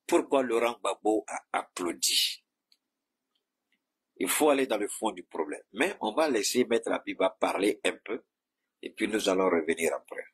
Pourquoi Laurent Gbagbo a applaudi? Il faut aller dans le fond du problème. Mais on va laisser Maître Apiba parler un peu et puis nous allons revenir après.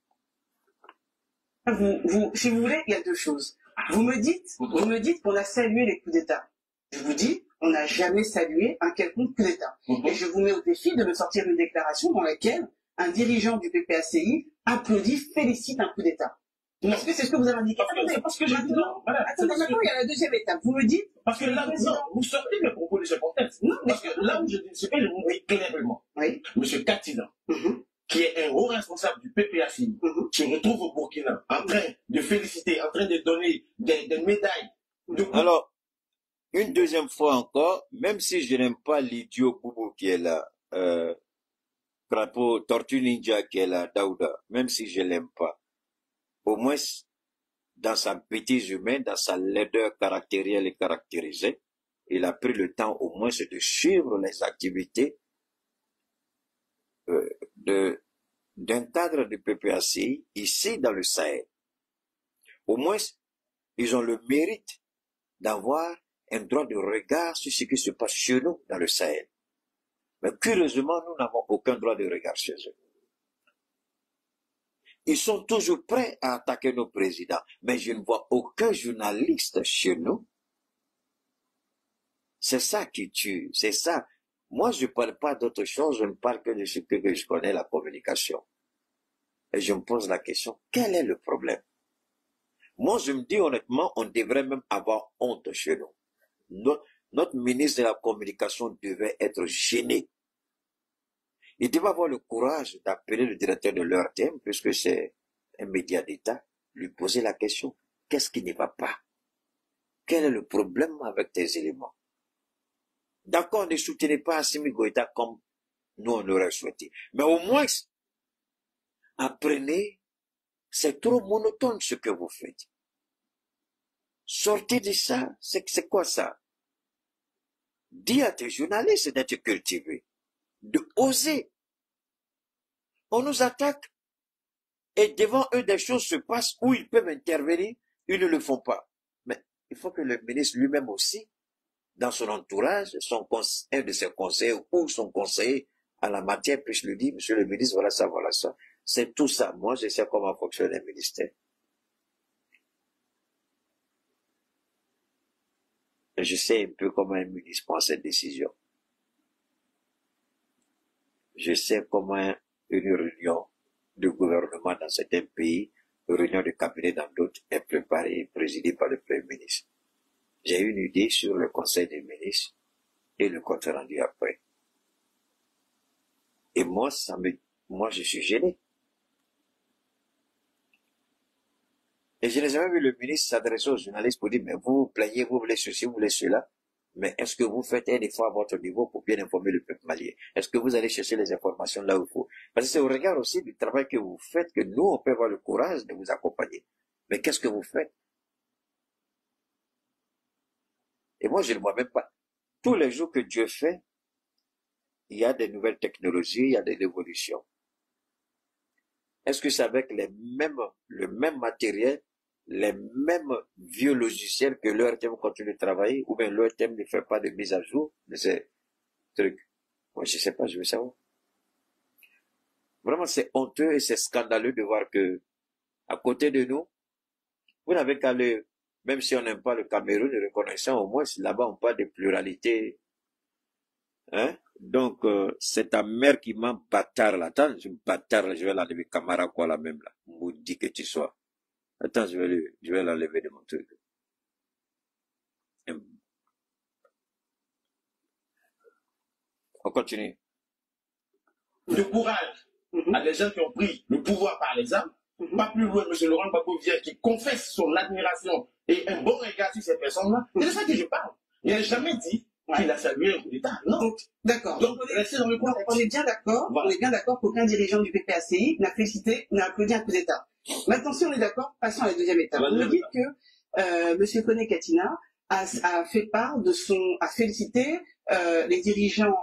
Si vous voulez, il y a deux choses. Vous me dites qu'on a salué les coups d'État. Je vous dis, on n'a jamais salué un quelconque coup d'État. Et je vous mets au défi de me sortir une déclaration dans laquelle un dirigeant du PPACI applaudit, félicite un coup d'État. Est-ce que c'est ce que vous avez indiqué? Parce que j'ai dit non. Voilà. Attendez, maintenant il y a la deuxième étape. Vous me dites. Parce que là, non, vous sortez mes propos de ce contexte. Non, parce que là où je dis, c'est que je vous dis clairement. Oui. M. Katidan, qui est un haut responsable du PPACI, se retrouve au Burkina en train de féliciter, en train de donner des médailles. Alors, une deuxième fois encore, même si je n'aime pas l'idiot Boubou qui est là, Crapaud, Tortue Ninja qui est là, Daouda, même si je l'aime pas, au moins, dans sa bêtise humaine, dans sa laideur caractérielle et caractérisée, il a pris le temps au moins de suivre les activités d'un cadre du PPACI ici dans le Sahel. Au moins, ils ont le mérite d'avoir un droit de regard sur ce qui se passe chez nous dans le Sahel. Mais curieusement, nous n'avons aucun droit de regard chez eux. Ils sont toujours prêts à attaquer nos présidents, mais je ne vois aucun journaliste chez nous. C'est ça qui tue, c'est ça. Moi, je ne parle pas d'autre chose, je ne parle que de ce que je connais, la communication. Et je me pose la question, quel est le problème? Moi, je me dis honnêtement, on devrait même avoir honte chez nous. Notre ministre de la Communication devait être gêné. Il devait avoir le courage d'appeler le directeur de l'ERTM, puisque c'est un média d'État, lui poser la question, qu'est-ce qui ne va pas? Quel est le problème avec tes éléments? D'accord, ne soutenez pas Assimi Goïta comme nous on aurait souhaité. Mais au moins, apprenez, c'est trop monotone ce que vous faites. Sortez de ça, c'est quoi ça? Dis à tes journalistes d'être cultivés, de oser. On nous attaque et devant eux des choses se passent où ils peuvent intervenir, ils ne le font pas. Mais il faut que le ministre lui-même aussi, dans son entourage, un de ses conseillers ou son conseiller à la matière puisse lui dire, monsieur le ministre, voilà ça, voilà ça. C'est tout ça. Moi, je sais comment fonctionne un ministère. Et je sais un peu comment un ministre prend cette décision. Je sais comment une réunion de gouvernement dans certains pays, une réunion de cabinet dans d'autres, est préparée et présidée par le Premier ministre. J'ai une idée sur le conseil des ministres et le compte rendu après. Et moi, je suis gêné. Et je n'ai jamais vu le ministre s'adresser aux journalistes pour dire, mais vous vous plaignez, vous voulez ceci, vous voulez cela. Mais est-ce que vous faites un effort à votre niveau pour bien informer le peuple malien? Est-ce que vous allez chercher les informations là où il faut? Parce que c'est au regard aussi du travail que vous faites que nous, on peut avoir le courage de vous accompagner. Mais qu'est-ce que vous faites? Et moi, je ne vois même pas. Tous les jours que Dieu fait, il y a des nouvelles technologies, il y a des évolutions. Est-ce que c'est avec le même matériel, les mêmes vieux logiciels que l'ERTM continue de travailler, ou bien l'ERTM ne fait pas de mise à jour de ces trucs? Moi, je ne sais pas, je veux savoir. Vraiment, c'est honteux et c'est scandaleux de voir que, à côté de nous, vous n'avez qu'à le, même si on n'aime pas le Cameroun, reconnaissant au moins, là-bas, on parle de pluralité. Hein? Donc, c'est ta mère qui m'a bâtard là. Attends, bâtard, je vais l'enlever, Camara, quoi, là même, là. Maudit que tu sois. Attends, je vais l'enlever de mon truc. On continue. De courage à des gens qui ont pris le pouvoir par les armes. Pas plus loin, M. Laurent Gbagbo vient qui confesse son admiration et un bon regard sur ces personnes-là. C'est de ça que je parle. Il n'a jamais dit qu'il a salué un coup d'État. Non. D'accord. Donc, restez dans le contexte. On est bien d'accord. Voilà. On est bien d'accord qu'aucun dirigeant du PPACI n'a applaudi un coup d'État. Maintenant, si on est d'accord, passons à la deuxième étape. Vous me dites que Monsieur Kone Katina a fait part a félicité les dirigeants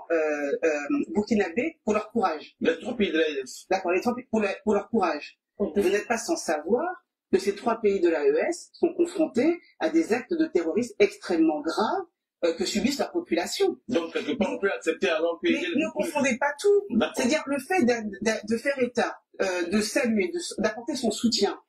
burkinabés pour leur courage. Les 3 pays de l'AES. D'accord, les 3 pays pour leur courage. Vous n'êtes pas sans savoir que ces 3 pays de l'AES sont confrontés à des actes de terrorisme extrêmement graves que subissent leur population. Donc, quelque part, on peut accepter alors que... Mais ne confondez pas tout. C'est-à-dire le fait de faire état, de saluer, d'apporter son soutien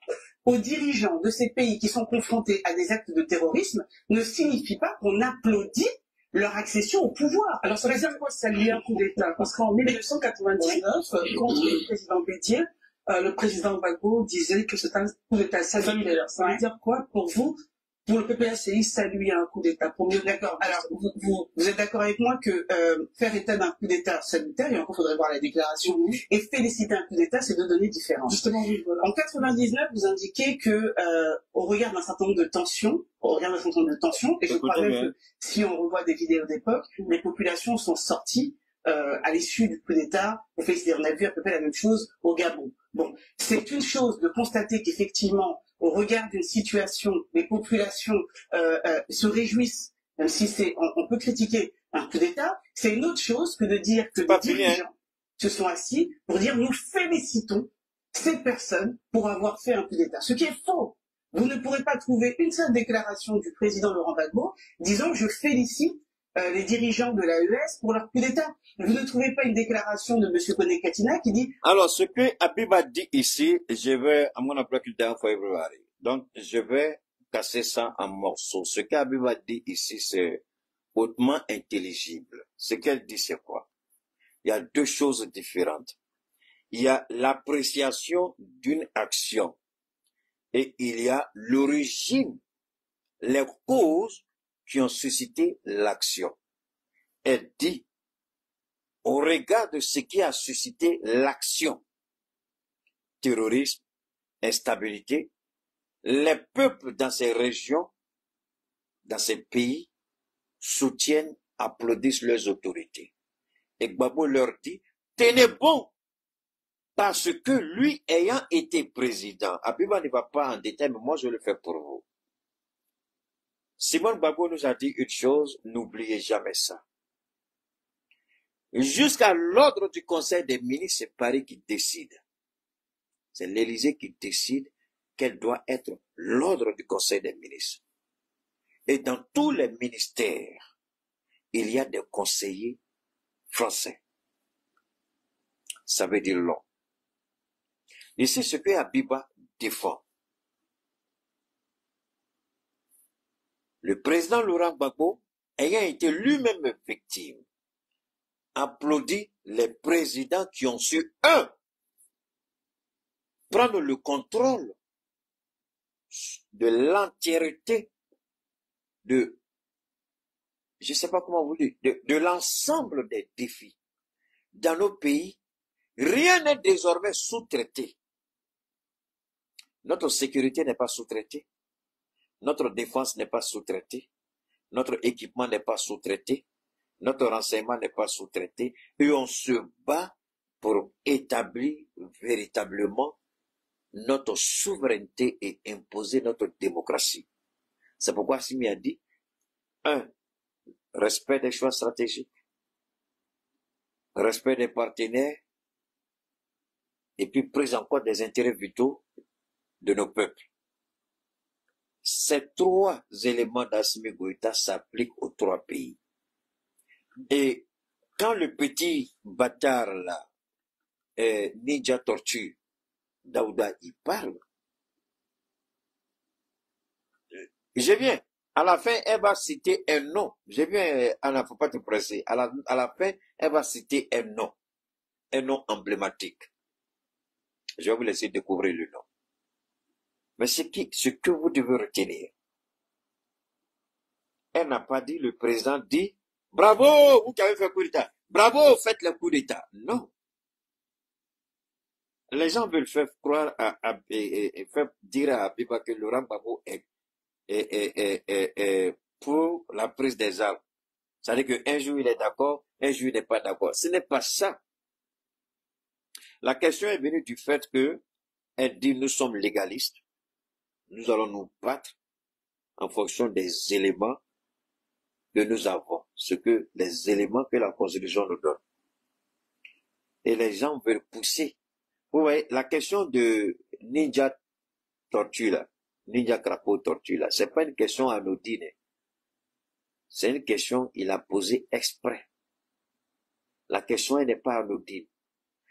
aux dirigeants de ces pays qui sont confrontés à des actes de terrorisme ne signifie pas qu'on applaudit leur accession au pouvoir. Alors, ça veut dire quoi saluer un coup d'État? Parce qu'en 1999, contre le président Bédier, le président Gbagbo disait que c'est un coup d'État salutaire. Ça veut dire quoi pour vous, pour le PPACI, saluer un coup d'État? D'accord. Alors, vous êtes d'accord avec moi que faire état d'un coup d'État salutaire, et encore faudrait voir la déclaration, et féliciter un coup d'État, c'est 2 données différentes. Justement, oui, voilà. En 99, vous indiquez que au regard d'un certain nombre de tensions, et je crois même que si on revoit des vidéos d'époque, les populations sont sorties à l'issue du coup d'État pour féliciter. On a vu à peu près la même chose au Gabon. Bon, c'est une chose de constater qu'effectivement, au regard d'une situation, les populations se réjouissent, même si on peut critiquer un coup d'État, c'est une autre chose que de dire que les dirigeants se sont assis pour dire nous félicitons ces personnes pour avoir fait un coup d'État. Ce qui est faux. Vous ne pourrez pas trouver une seule déclaration du président Laurent Gbagbo disant je félicite les dirigeants de l'AES pour leur coup d'État. Vous ne trouvez pas une déclaration de M. Kone Katina qui dit... Alors, ce que Abiba dit ici, je vais, à mon emploi culturel for February. Donc, je vais casser ça en morceaux. Ce qu'Abiba dit ici, c'est hautement intelligible. Ce qu'elle dit, c'est quoi? Il y a 2 choses différentes. Il y a l'appréciation d'une action et il y a l'origine, les causes qui ont suscité l'action. Elle dit, au regard de ce qui a suscité l'action, terrorisme, instabilité, les peuples dans ces régions, dans ces pays, soutiennent, applaudissent leurs autorités. Et Gbagbo leur dit, tenez bon, parce que lui ayant été président, Abiba ne va pas en détail, mais moi je le fais pour vous. Simone Gbagbo nous a dit une chose, n'oubliez jamais ça. Jusqu'à l'ordre du Conseil des ministres, c'est Paris qui décide. C'est l'Élysée qui décide quel doit être l'ordre du Conseil des ministres. Et dans tous les ministères, il y a des conseillers français. Ça veut dire long. Et c'est ce que Abiba défend. Le président Laurent Gbagbo, ayant été lui-même victime, applaudit les présidents qui ont su, prendre le contrôle de l'entièreté de, je ne sais pas comment vous dire, de l'ensemble des défis. Dans nos pays, rien n'est désormais sous-traité. Notre sécurité n'est pas sous-traitée. Notre défense n'est pas sous-traitée. Notre équipement n'est pas sous-traité. Notre renseignement n'est pas sous-traité. Et on se bat pour établir véritablement notre souveraineté et imposer notre démocratie. C'est pourquoi Simi a dit, 1. Respect des choix stratégiques, respect des partenaires, et puis prise en compte des intérêts vitaux de nos peuples. Ces 3 éléments d'Assimi Goïta s'appliquent aux 3 pays. Et quand le petit bâtard là, Ninja Tortue, Daouda, il parle, je viens. À la fin, elle va citer un nom. Je viens, Anna, faut pas te presser. À la fin, elle va citer un nom emblématique. Je vais vous laisser découvrir le nom. Mais ce que vous devez retenir, elle n'a pas dit, le président dit, bravo, vous qui avez fait le coup d'État. Bravo, faites le coup d'État. Non. Les gens veulent faire croire et faire dire à Abiba que Laurent Gbagbo est pour la prise des armes. Ça veut dire qu'un jour il est d'accord, un jour il n'est pas d'accord. Ce n'est pas ça. La question est venue du fait que elle dit nous sommes légalistes, nous allons nous battre en fonction des éléments que nous avons, les éléments que la Constitution nous donne. Et les gens veulent pousser. Vous voyez, la question de Ninja Tortue là, Ninja Crapaud Tortue là, c'est pas une question anodine. C'est une question qu'il a posée exprès. La question elle n'est pas anodine.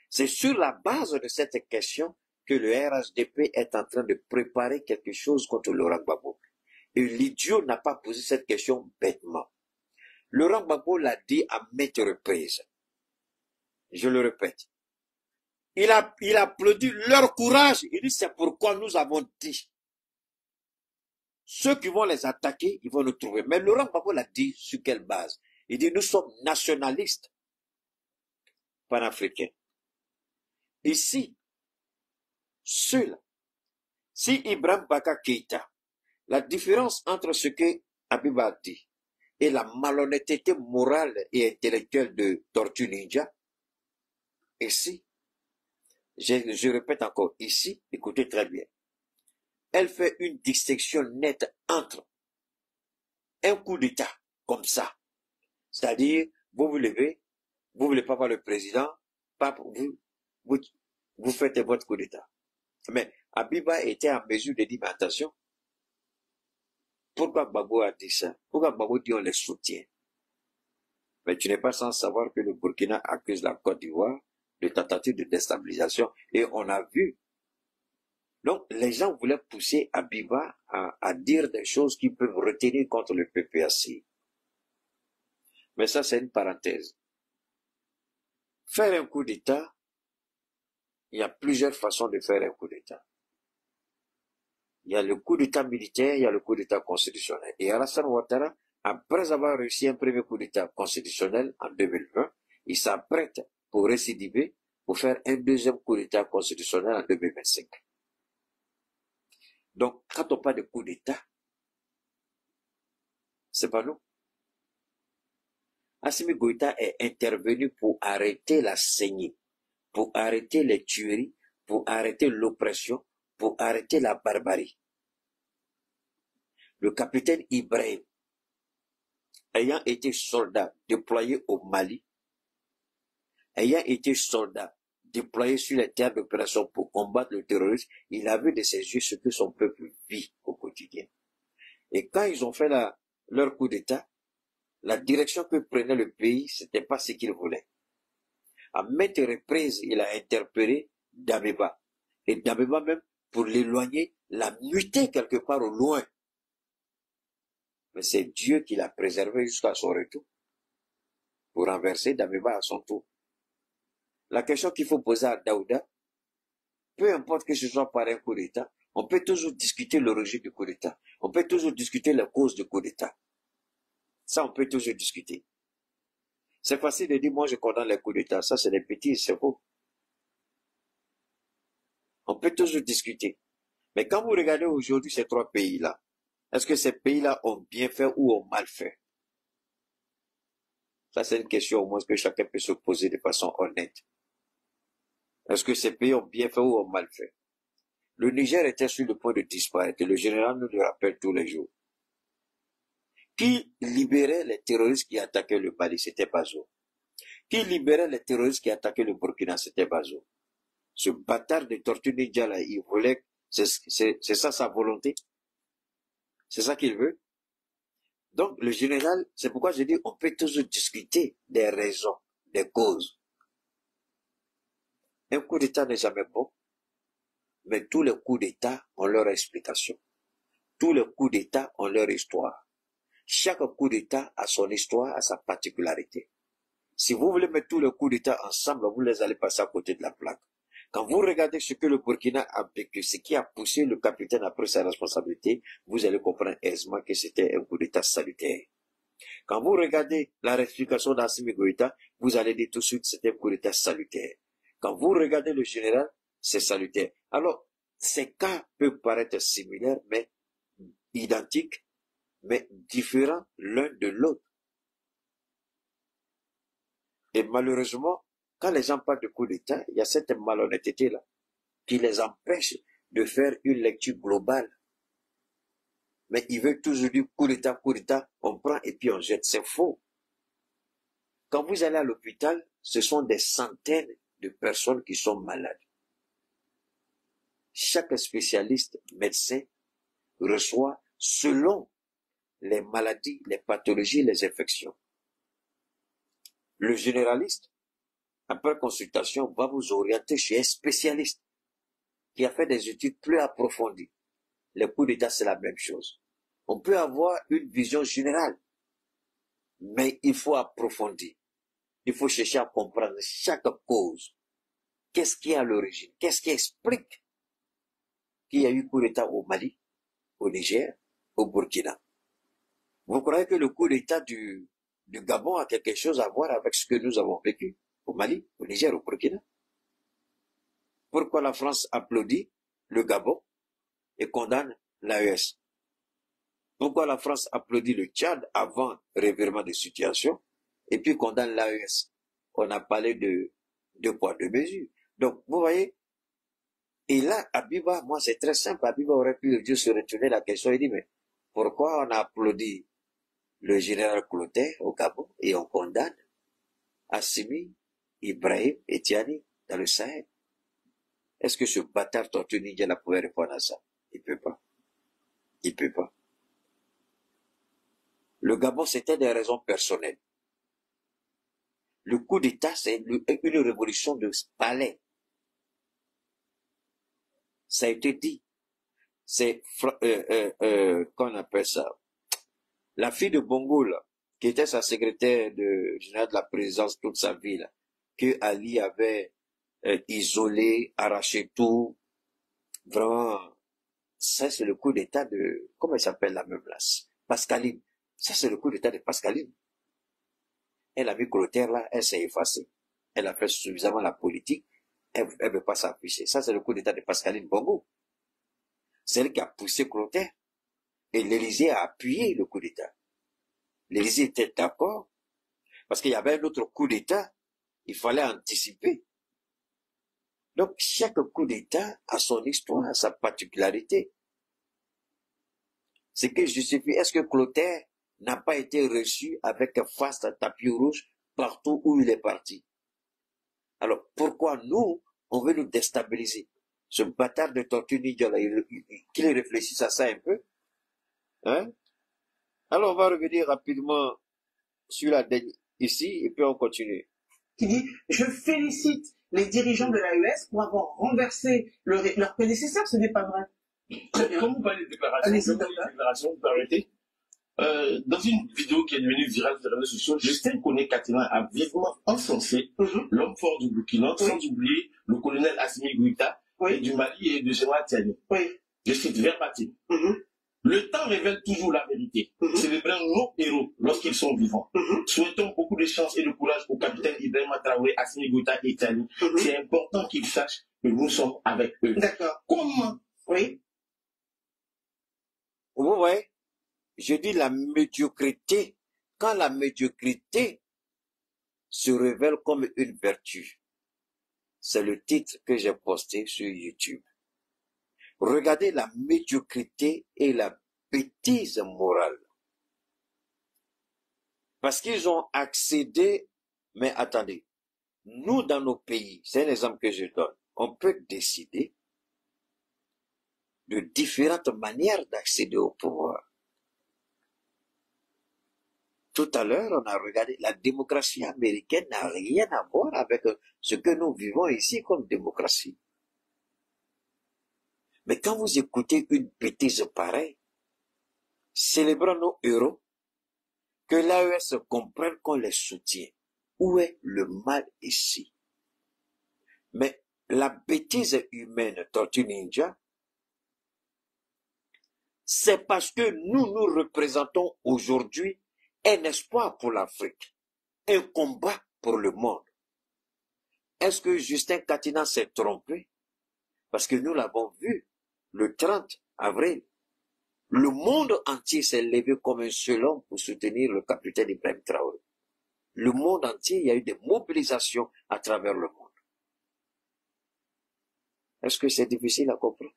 C'est sur la base de cette question que le RHDP est en train de préparer quelque chose contre Laurent Gbagbo. Et l'idiot n'a pas posé cette question bêtement. Laurent Gbagbo l'a dit à maintes reprises. Je le répète. Il applaudit leur courage. Il dit c'est pourquoi nous avons dit. Ceux qui vont les attaquer, ils vont nous trouver. Mais Laurent Gbagbo l'a dit sur quelle base? Il dit nous sommes nationalistes panafricains. Ici, ceux-là, si Ibrahim Baka Keïta, la différence entre ce que Abiba a dit et la malhonnêteté morale et intellectuelle de Tortue Ninja, ici, je répète encore, ici, écoutez très bien, elle fait une distinction nette entre un coup d'État comme ça, c'est-à-dire, vous vous levez, vous voulez pas voir le président, pas vous faites votre coup d'État. Mais Abiba était en mesure de dire, mais attention, pourquoi Gbagbo a dit ça? Pourquoi Gbagbo dit on les soutient? Mais tu n'es pas sans savoir que le Burkina accuse la Côte d'Ivoire de tentative de déstabilisation. Et on a vu. Donc, les gens voulaient pousser Abiba à dire des choses qui peuvent retenir contre le PPAC. Mais ça, c'est une parenthèse. Faire un coup d'État, il y a plusieurs façons de faire un coup d'État. Il y a le coup d'État militaire, il y a le coup d'État constitutionnel. Et Alassane Ouattara, après avoir réussi un premier coup d'État constitutionnel en 2020, il s'apprête pour récidiver, pour faire un deuxième coup d'État constitutionnel en 2025. Donc, quand on parle de coup d'État, c'est pas nous. Assimi Goïta est intervenu pour arrêter la saignée, pour arrêter les tueries, pour arrêter l'oppression, pour arrêter la barbarie. Le capitaine Ibrahim, ayant été soldat déployé au Mali, ayant été soldat déployé sur les terres d'opération pour combattre le terrorisme, il a vu de ses yeux ce que son peuple vit au quotidien. Et quand ils ont fait leur coup d'État, la direction que prenait le pays, c'était pas ce qu'il voulait. À maintes reprises, il a interpellé Dabeba. Et Dabeba même, pour l'éloigner, l'a muté quelque part au loin. Mais c'est Dieu qui l'a préservé jusqu'à son retour. Pour renverser Dabeba à son tour. La question qu'il faut poser à Daouda, peu importe que ce soit par un coup d'État, on peut toujours discuter l'origine du coup d'État. On peut toujours discuter la cause du coup d'État. Ça, on peut toujours discuter. C'est facile de dire, moi, je condamne les coups d'État. Ça, c'est des bêtises, c'est faux. On peut toujours discuter. Mais quand vous regardez aujourd'hui ces trois pays-là, est-ce que ces pays-là ont bien fait ou ont mal fait? Ça, c'est une question au moins que chacun peut se poser de façon honnête. Est-ce que ces pays ont bien fait ou ont mal fait? Le Niger était sur le point de disparaître. Le général nous le rappelle tous les jours. Qui libérait les terroristes qui attaquaient le Mali? C'était Bazoum. Qui libérait les terroristes qui attaquaient le Burkina? C'était Bazoum. Ce bâtard de Tortue Ninja là, il voulait, c'est ça sa volonté? C'est ça qu'il veut? Donc, le général, c'est pourquoi je dis, on peut toujours discuter des raisons, des causes. Un coup d'État n'est jamais bon, mais tous les coups d'État ont leur explication. Tous les coups d'État ont leur histoire. Chaque coup d'État a son histoire, a sa particularité. Si vous voulez mettre tous les coups d'État ensemble, vous les allez passer à côté de la plaque. Quand vous regardez ce que le Burkina a vécu, ce qui a poussé le capitaine après sa responsabilité, vous allez comprendre aisément que c'était un coup d'État salutaire. Quand vous regardez la rectification d'Assimi Goïta, vous allez dire tout de suite que c'était un coup d'État salutaire. Quand vous regardez le général, c'est salutaire. Alors, ces cas peuvent paraître similaires, mais identiques, mais différents l'un de l'autre. Et malheureusement, quand les gens parlent de coup d'État, il y a cette malhonnêteté-là qui les empêche de faire une lecture globale. Mais ils veulent toujours dire coup d'État, on prend et puis on jette. C'est faux. Quand vous allez à l'hôpital, ce sont des centaines de personnes qui sont malades. Chaque spécialiste, médecin, reçoit selon les maladies, les pathologies, les infections. Le généraliste, après consultation, va vous orienter chez un spécialiste qui a fait des études plus approfondies. Les coups d'État, c'est la même chose. On peut avoir une vision générale, mais il faut approfondir. Il faut chercher à comprendre chaque cause. Qu'est-ce qui est à l'origine? Qu'est-ce qui explique qu'il y a eu coup d'État au Mali, au Niger, au Burkina? Vous croyez que le coup d'État du Gabon a quelque chose à voir avec ce que nous avons vécu au Mali, au Niger, au Burkina? Pourquoi la France applaudit le Gabon et condamne l'AES? Pourquoi la France applaudit le Tchad avant revirement de situation et puis condamne l'AES? On a parlé de deux poids, deux mesures. Donc, vous voyez, et là, Abiba, moi c'est très simple, Abiba aurait pu juste se retourner la question et dire, mais pourquoi on a applaudi le général Clotaire au Gabon et on condamne Assimi, Ibrahim et Tiani dans le Sahel? Est-ce que ce bâtard tortue Ninja pouvait répondre à ça? Il peut pas. Il peut pas. Le Gabon, c'était des raisons personnelles. Le coup d'État, c'est une révolution de palais. Ça a été dit. C'est, qu'on appelle ça? La fille de Bongo, là, qui était sa secrétaire générale de la présidence toute sa vie, là, que Ali avait isolé, arraché tout. Vraiment, ça c'est le coup d'État de, comment elle s'appelle la même place? Pascaline. Ça c'est le coup d'État de Pascaline. Elle a vu Clotaire là, elle s'est effacée. Elle a fait suffisamment la politique, elle ne veut pas s'afficher. Ça c'est le coup d'État de Pascaline Bongo. C'est elle qui a poussé Clotaire. Et l'Élysée a appuyé le coup d'État. L'Élysée était d'accord, parce qu'il y avait un autre coup d'État, il fallait anticiper. Donc, chaque coup d'État a son histoire, sa particularité. Ce qui justifie, est-ce que Clotaire n'a pas été reçu avec face à tapis rouge partout où il est parti? Alors, pourquoi nous, on veut nous déstabiliser? Ce bâtard de tortue ninja, qu'il réfléchisse à ça un peu. Hein? Alors, on va revenir rapidement sur la dernière, ici, et puis on continue. Qui dit, je félicite les dirigeants de l'AES pour avoir renversé leur prédécesseur, ce n'est pas vrai. Très bien. Comme vous parlez de déclaration, vous permettez, dans une vidéo qui est devenue virale sur les réseaux sociaux, Justin Koné-Katina a vivement encensé l'homme fort du Burkina, sans oublier le colonel Assimi Goïta, et du Mali et de général Tiani. Je cite verbatim. Le temps révèle toujours la vérité. Célébrons nos héros lorsqu'ils sont vivants. Souhaitons beaucoup de chance et de courage au capitaine Ibrahim Traoré, Assimi Goïta et Tiani. C'est important qu'ils sachent que nous sommes avec eux. D'accord. Comment? Oui. Vous voyez, je dis la médiocrité. Quand la médiocrité se révèle comme une vertu, c'est le titre que j'ai posté sur YouTube. Regardez la médiocrité et la bêtise morale. Parce qu'ils ont accédé, mais attendez, nous dans nos pays, c'est un exemple que je donne, on peut décider de différentes manières d'accéder au pouvoir. Tout à l'heure, on a regardé, la démocratie américaine n'a rien à voir avec ce que nous vivons ici comme démocratie. Mais quand vous écoutez une bêtise pareille, célébrons nos héros, que l'AES comprenne qu'on les soutient. Où est le mal ici? Mais la bêtise humaine, Tortue Ninja, c'est parce que nous représentons aujourd'hui un espoir pour l'Afrique, un combat pour le monde. Est-ce que Justin Katina s'est trompé? Parce que nous l'avons vu. Le 30 avril, le monde entier s'est levé comme un seul homme pour soutenir le capitaine Ibrahim Traoré. le monde entier, il y a eu des mobilisations à travers le monde. Est-ce que c'est difficile à comprendre?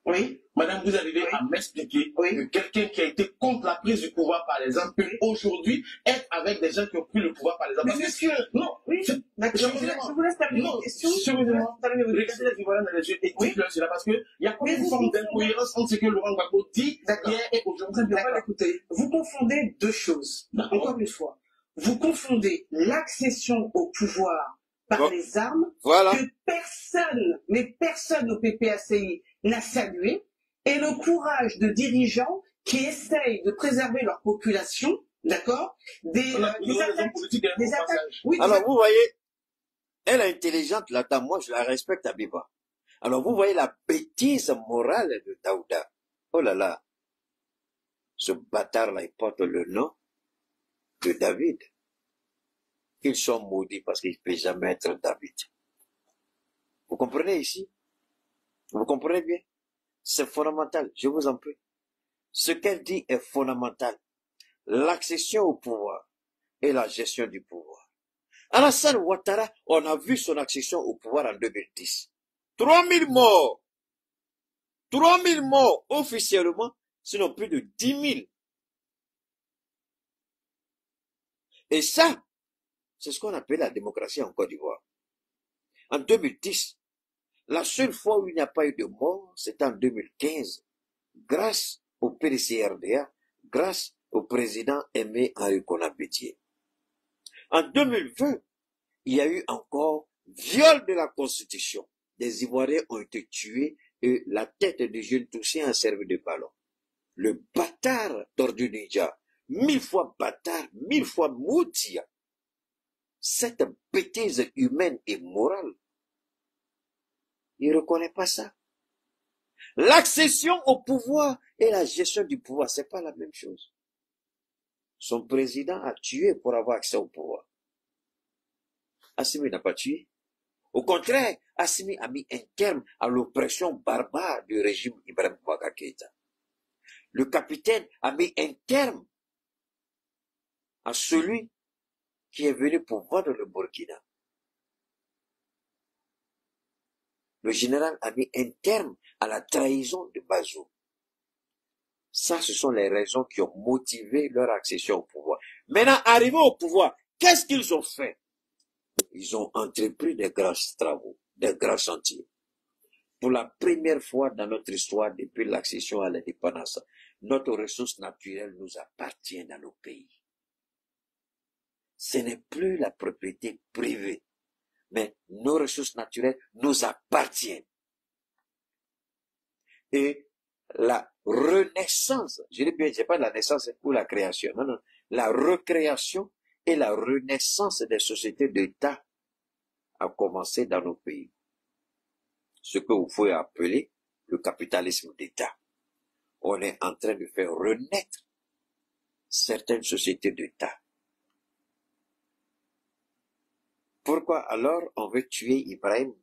Oui. Madame, vous arrivez à m'expliquer que quelqu'un qui a été contre la prise du pouvoir, par exemple, peut aujourd'hui être avec des gens qui ont pris le pouvoir, par exemple. Mais monsieur, non, oui, je vous laisse terminer une question. Excusez-moi, regardez les Ivoiriens dans les yeux et dites-leur cela parce qu'il y a comme une forme d'incohérence entre ce que Laurent Gbagbo dit hier et aujourd'hui. Écoutez, vous confondez deux choses. Encore une fois, vous confondez l'accession au pouvoir par les armes que personne, mais personne au PPACI n'a salué, et le courage de dirigeants qui essayent de préserver leur population, d'accord, des attaques. Oui, alors vous voyez, elle est intelligente, la dame, moi je la respecte à Biba. Alors vous voyez la bêtise morale de Daouda. Oh là là, ce bâtard-là, il porte le nom de David. Ils sont maudits parce qu'ils ne peuvent jamais être David. Vous comprenez ici? Vous comprenez bien? C'est fondamental, je vous en prie. Ce qu'elle dit est fondamental. L'accession au pouvoir et la gestion du pouvoir. Alassane Ouattara, on a vu son accession au pouvoir en 2010. 3000 morts. 3000 morts officiellement, sinon plus de 10 000. Et ça, c'est ce qu'on appelle la démocratie en Côte d'Ivoire. En 2010, la seule fois où il n'y a pas eu de mort, c'était en 2015, grâce au PDCRDA, grâce au président Aimé Henri Konan Bédié. En 2020, il y a eu encore viol de la Constitution. Des Ivoiriens ont été tués et la tête du jeune touché a servi de ballon. Le bâtard Tordu Ninja, 1000 fois bâtard, 1000 fois maudit. Cette bêtise humaine et morale, il ne reconnaît pas ça. L'accession au pouvoir et la gestion du pouvoir, c'est pas la même chose. Son président a tué pour avoir accès au pouvoir. Assimi n'a pas tué. Au contraire, Assimi a mis un terme à l'oppression barbare du régime Ibrahim Boubacar Keïta. Le capitaine a mis un terme à celui qui est venu pour vendre le Burkina. Le général a mis un terme à la trahison de Bazoum. Ça, ce sont les raisons qui ont motivé leur accession au pouvoir. Maintenant, arrivés au pouvoir, qu'est-ce qu'ils ont fait? Ils ont entrepris des grands travaux, des grands chantiers. Pour la première fois dans notre histoire, depuis l'accession à l'indépendance, notre ressource naturelle nous appartient dans nos pays. Ce n'est plus la propriété privée, mais nos ressources naturelles nous appartiennent. Et la renaissance, je dis bien, c'est pas la naissance ou la création, non, non, la recréation et la renaissance des sociétés d'État a commencé dans nos pays. Ce que vous pouvez appeler le capitalisme d'État. On est en train de faire renaître certaines sociétés d'État. Pourquoi alors on veut tuer Ibrahim?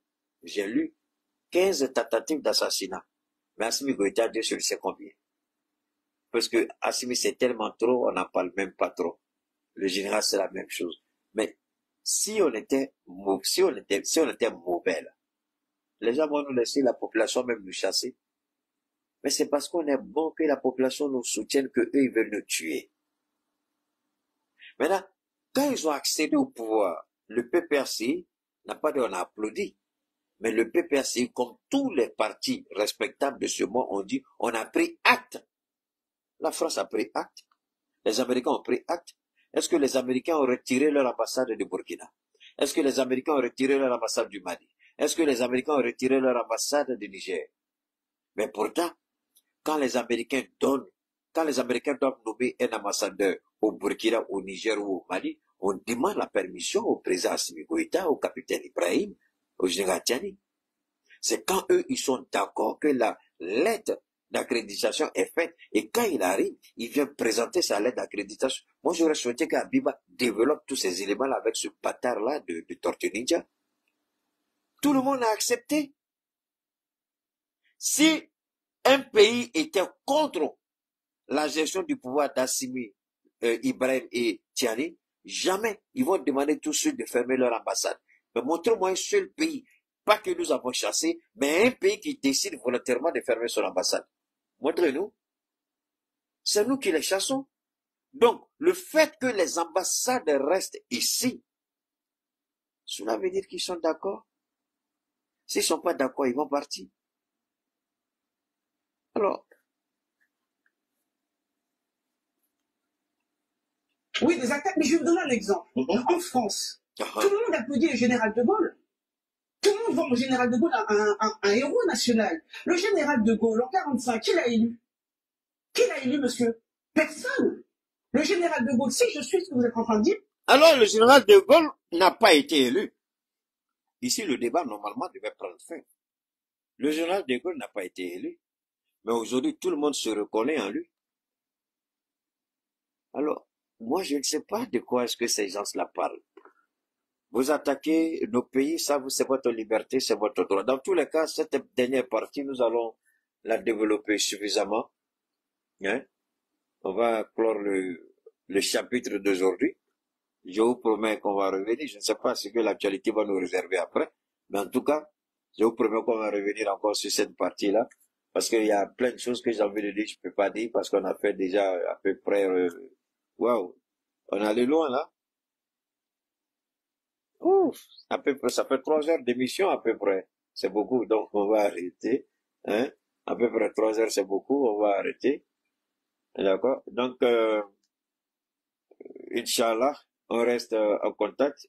J'ai lu 15 tentatives d'assassinat. Mais Assimi Goïta, Dieu seul sait combien. Parce que Assimi c'est tellement trop, on n'en parle même pas trop. Le général c'est la même chose. Mais si on était mauvais, les gens vont nous laisser, la population même nous chasser. Mais c'est parce qu'on est bon que la population nous soutienne que eux ils veulent nous tuer. Maintenant, quand ils ont accédé au pouvoir, le PPRC n'a pas dit on a applaudi. Mais le PPRC, comme tous les partis respectables de ce monde, ont dit on a pris acte. La France a pris acte. Les Américains ont pris acte. Est-ce que les Américains ont retiré leur ambassade du Burkina? Est-ce que les Américains ont retiré leur ambassade du Mali? Est-ce que les Américains ont retiré leur ambassade du Niger? Mais pourtant, quand les Américains doivent nommer un ambassadeur au Burkina, au Niger ou au Mali, on demande la permission au président Assimi Goïta, au capitaine Ibrahim, au général Tchani. C'est quand eux, ils sont d'accord que la lettre d'accréditation est faite et quand il arrive, il vient présenter sa lettre d'accréditation. Moi, j'aurais souhaité qu'Abiba développe tous ces éléments-là avec ce bâtard-là de Tortue Ninja. Tout le monde a accepté. Si un pays était contre la gestion du pouvoir d'Assimi, Ibrahim et Tiani, jamais ils vont demander tout de suite de fermer leur ambassade. Mais montrez-moi un seul pays, pas que nous avons chassé, mais un pays qui décide volontairement de fermer son ambassade. Montrez-nous. C'est nous qui les chassons. Donc, le fait que les ambassades restent ici, cela veut dire qu'ils sont d'accord. S'ils ne sont pas d'accord, ils vont partir. Alors, oui, des attaques, mais je vais vous donner un exemple. En France, tout le monde applaudit le général de Gaulle. Tout le monde voit le général de Gaulle un héros national. Le général de Gaulle, en 1945, qui l'a élu? Qui l'a élu, monsieur? Personne. Le général de Gaulle, si je suis ce que vous êtes en train de dire. Alors, le général de Gaulle n'a pas été élu. Ici, le débat, normalement, devait prendre fin. Le général de Gaulle n'a pas été élu. Mais aujourd'hui, tout le monde se reconnaît en lui. Alors, moi, je ne sais pas de quoi est-ce que ces gens-là parlent. Vous attaquez nos pays, ça, c'est votre liberté, c'est votre droit. Dans tous les cas, cette dernière partie, nous allons la développer suffisamment. Hein? On va clore le chapitre d'aujourd'hui. Je vous promets qu'on va revenir. Je ne sais pas ce que l'actualité va nous réserver après. Mais en tout cas, je vous promets qu'on va revenir encore sur cette partie-là. Parce qu'il y a plein de choses que j'ai envie de dire, je ne peux pas dire, parce qu'on a fait déjà à peu près... Waouh, on est allé loin là. Ouf, à peu près, ça fait 3 heures d'émission à peu près. C'est beaucoup, donc on va arrêter. Hein? À peu près 3 heures, c'est beaucoup, on va arrêter. D'accord? Donc, Inch'Allah, on reste en contact.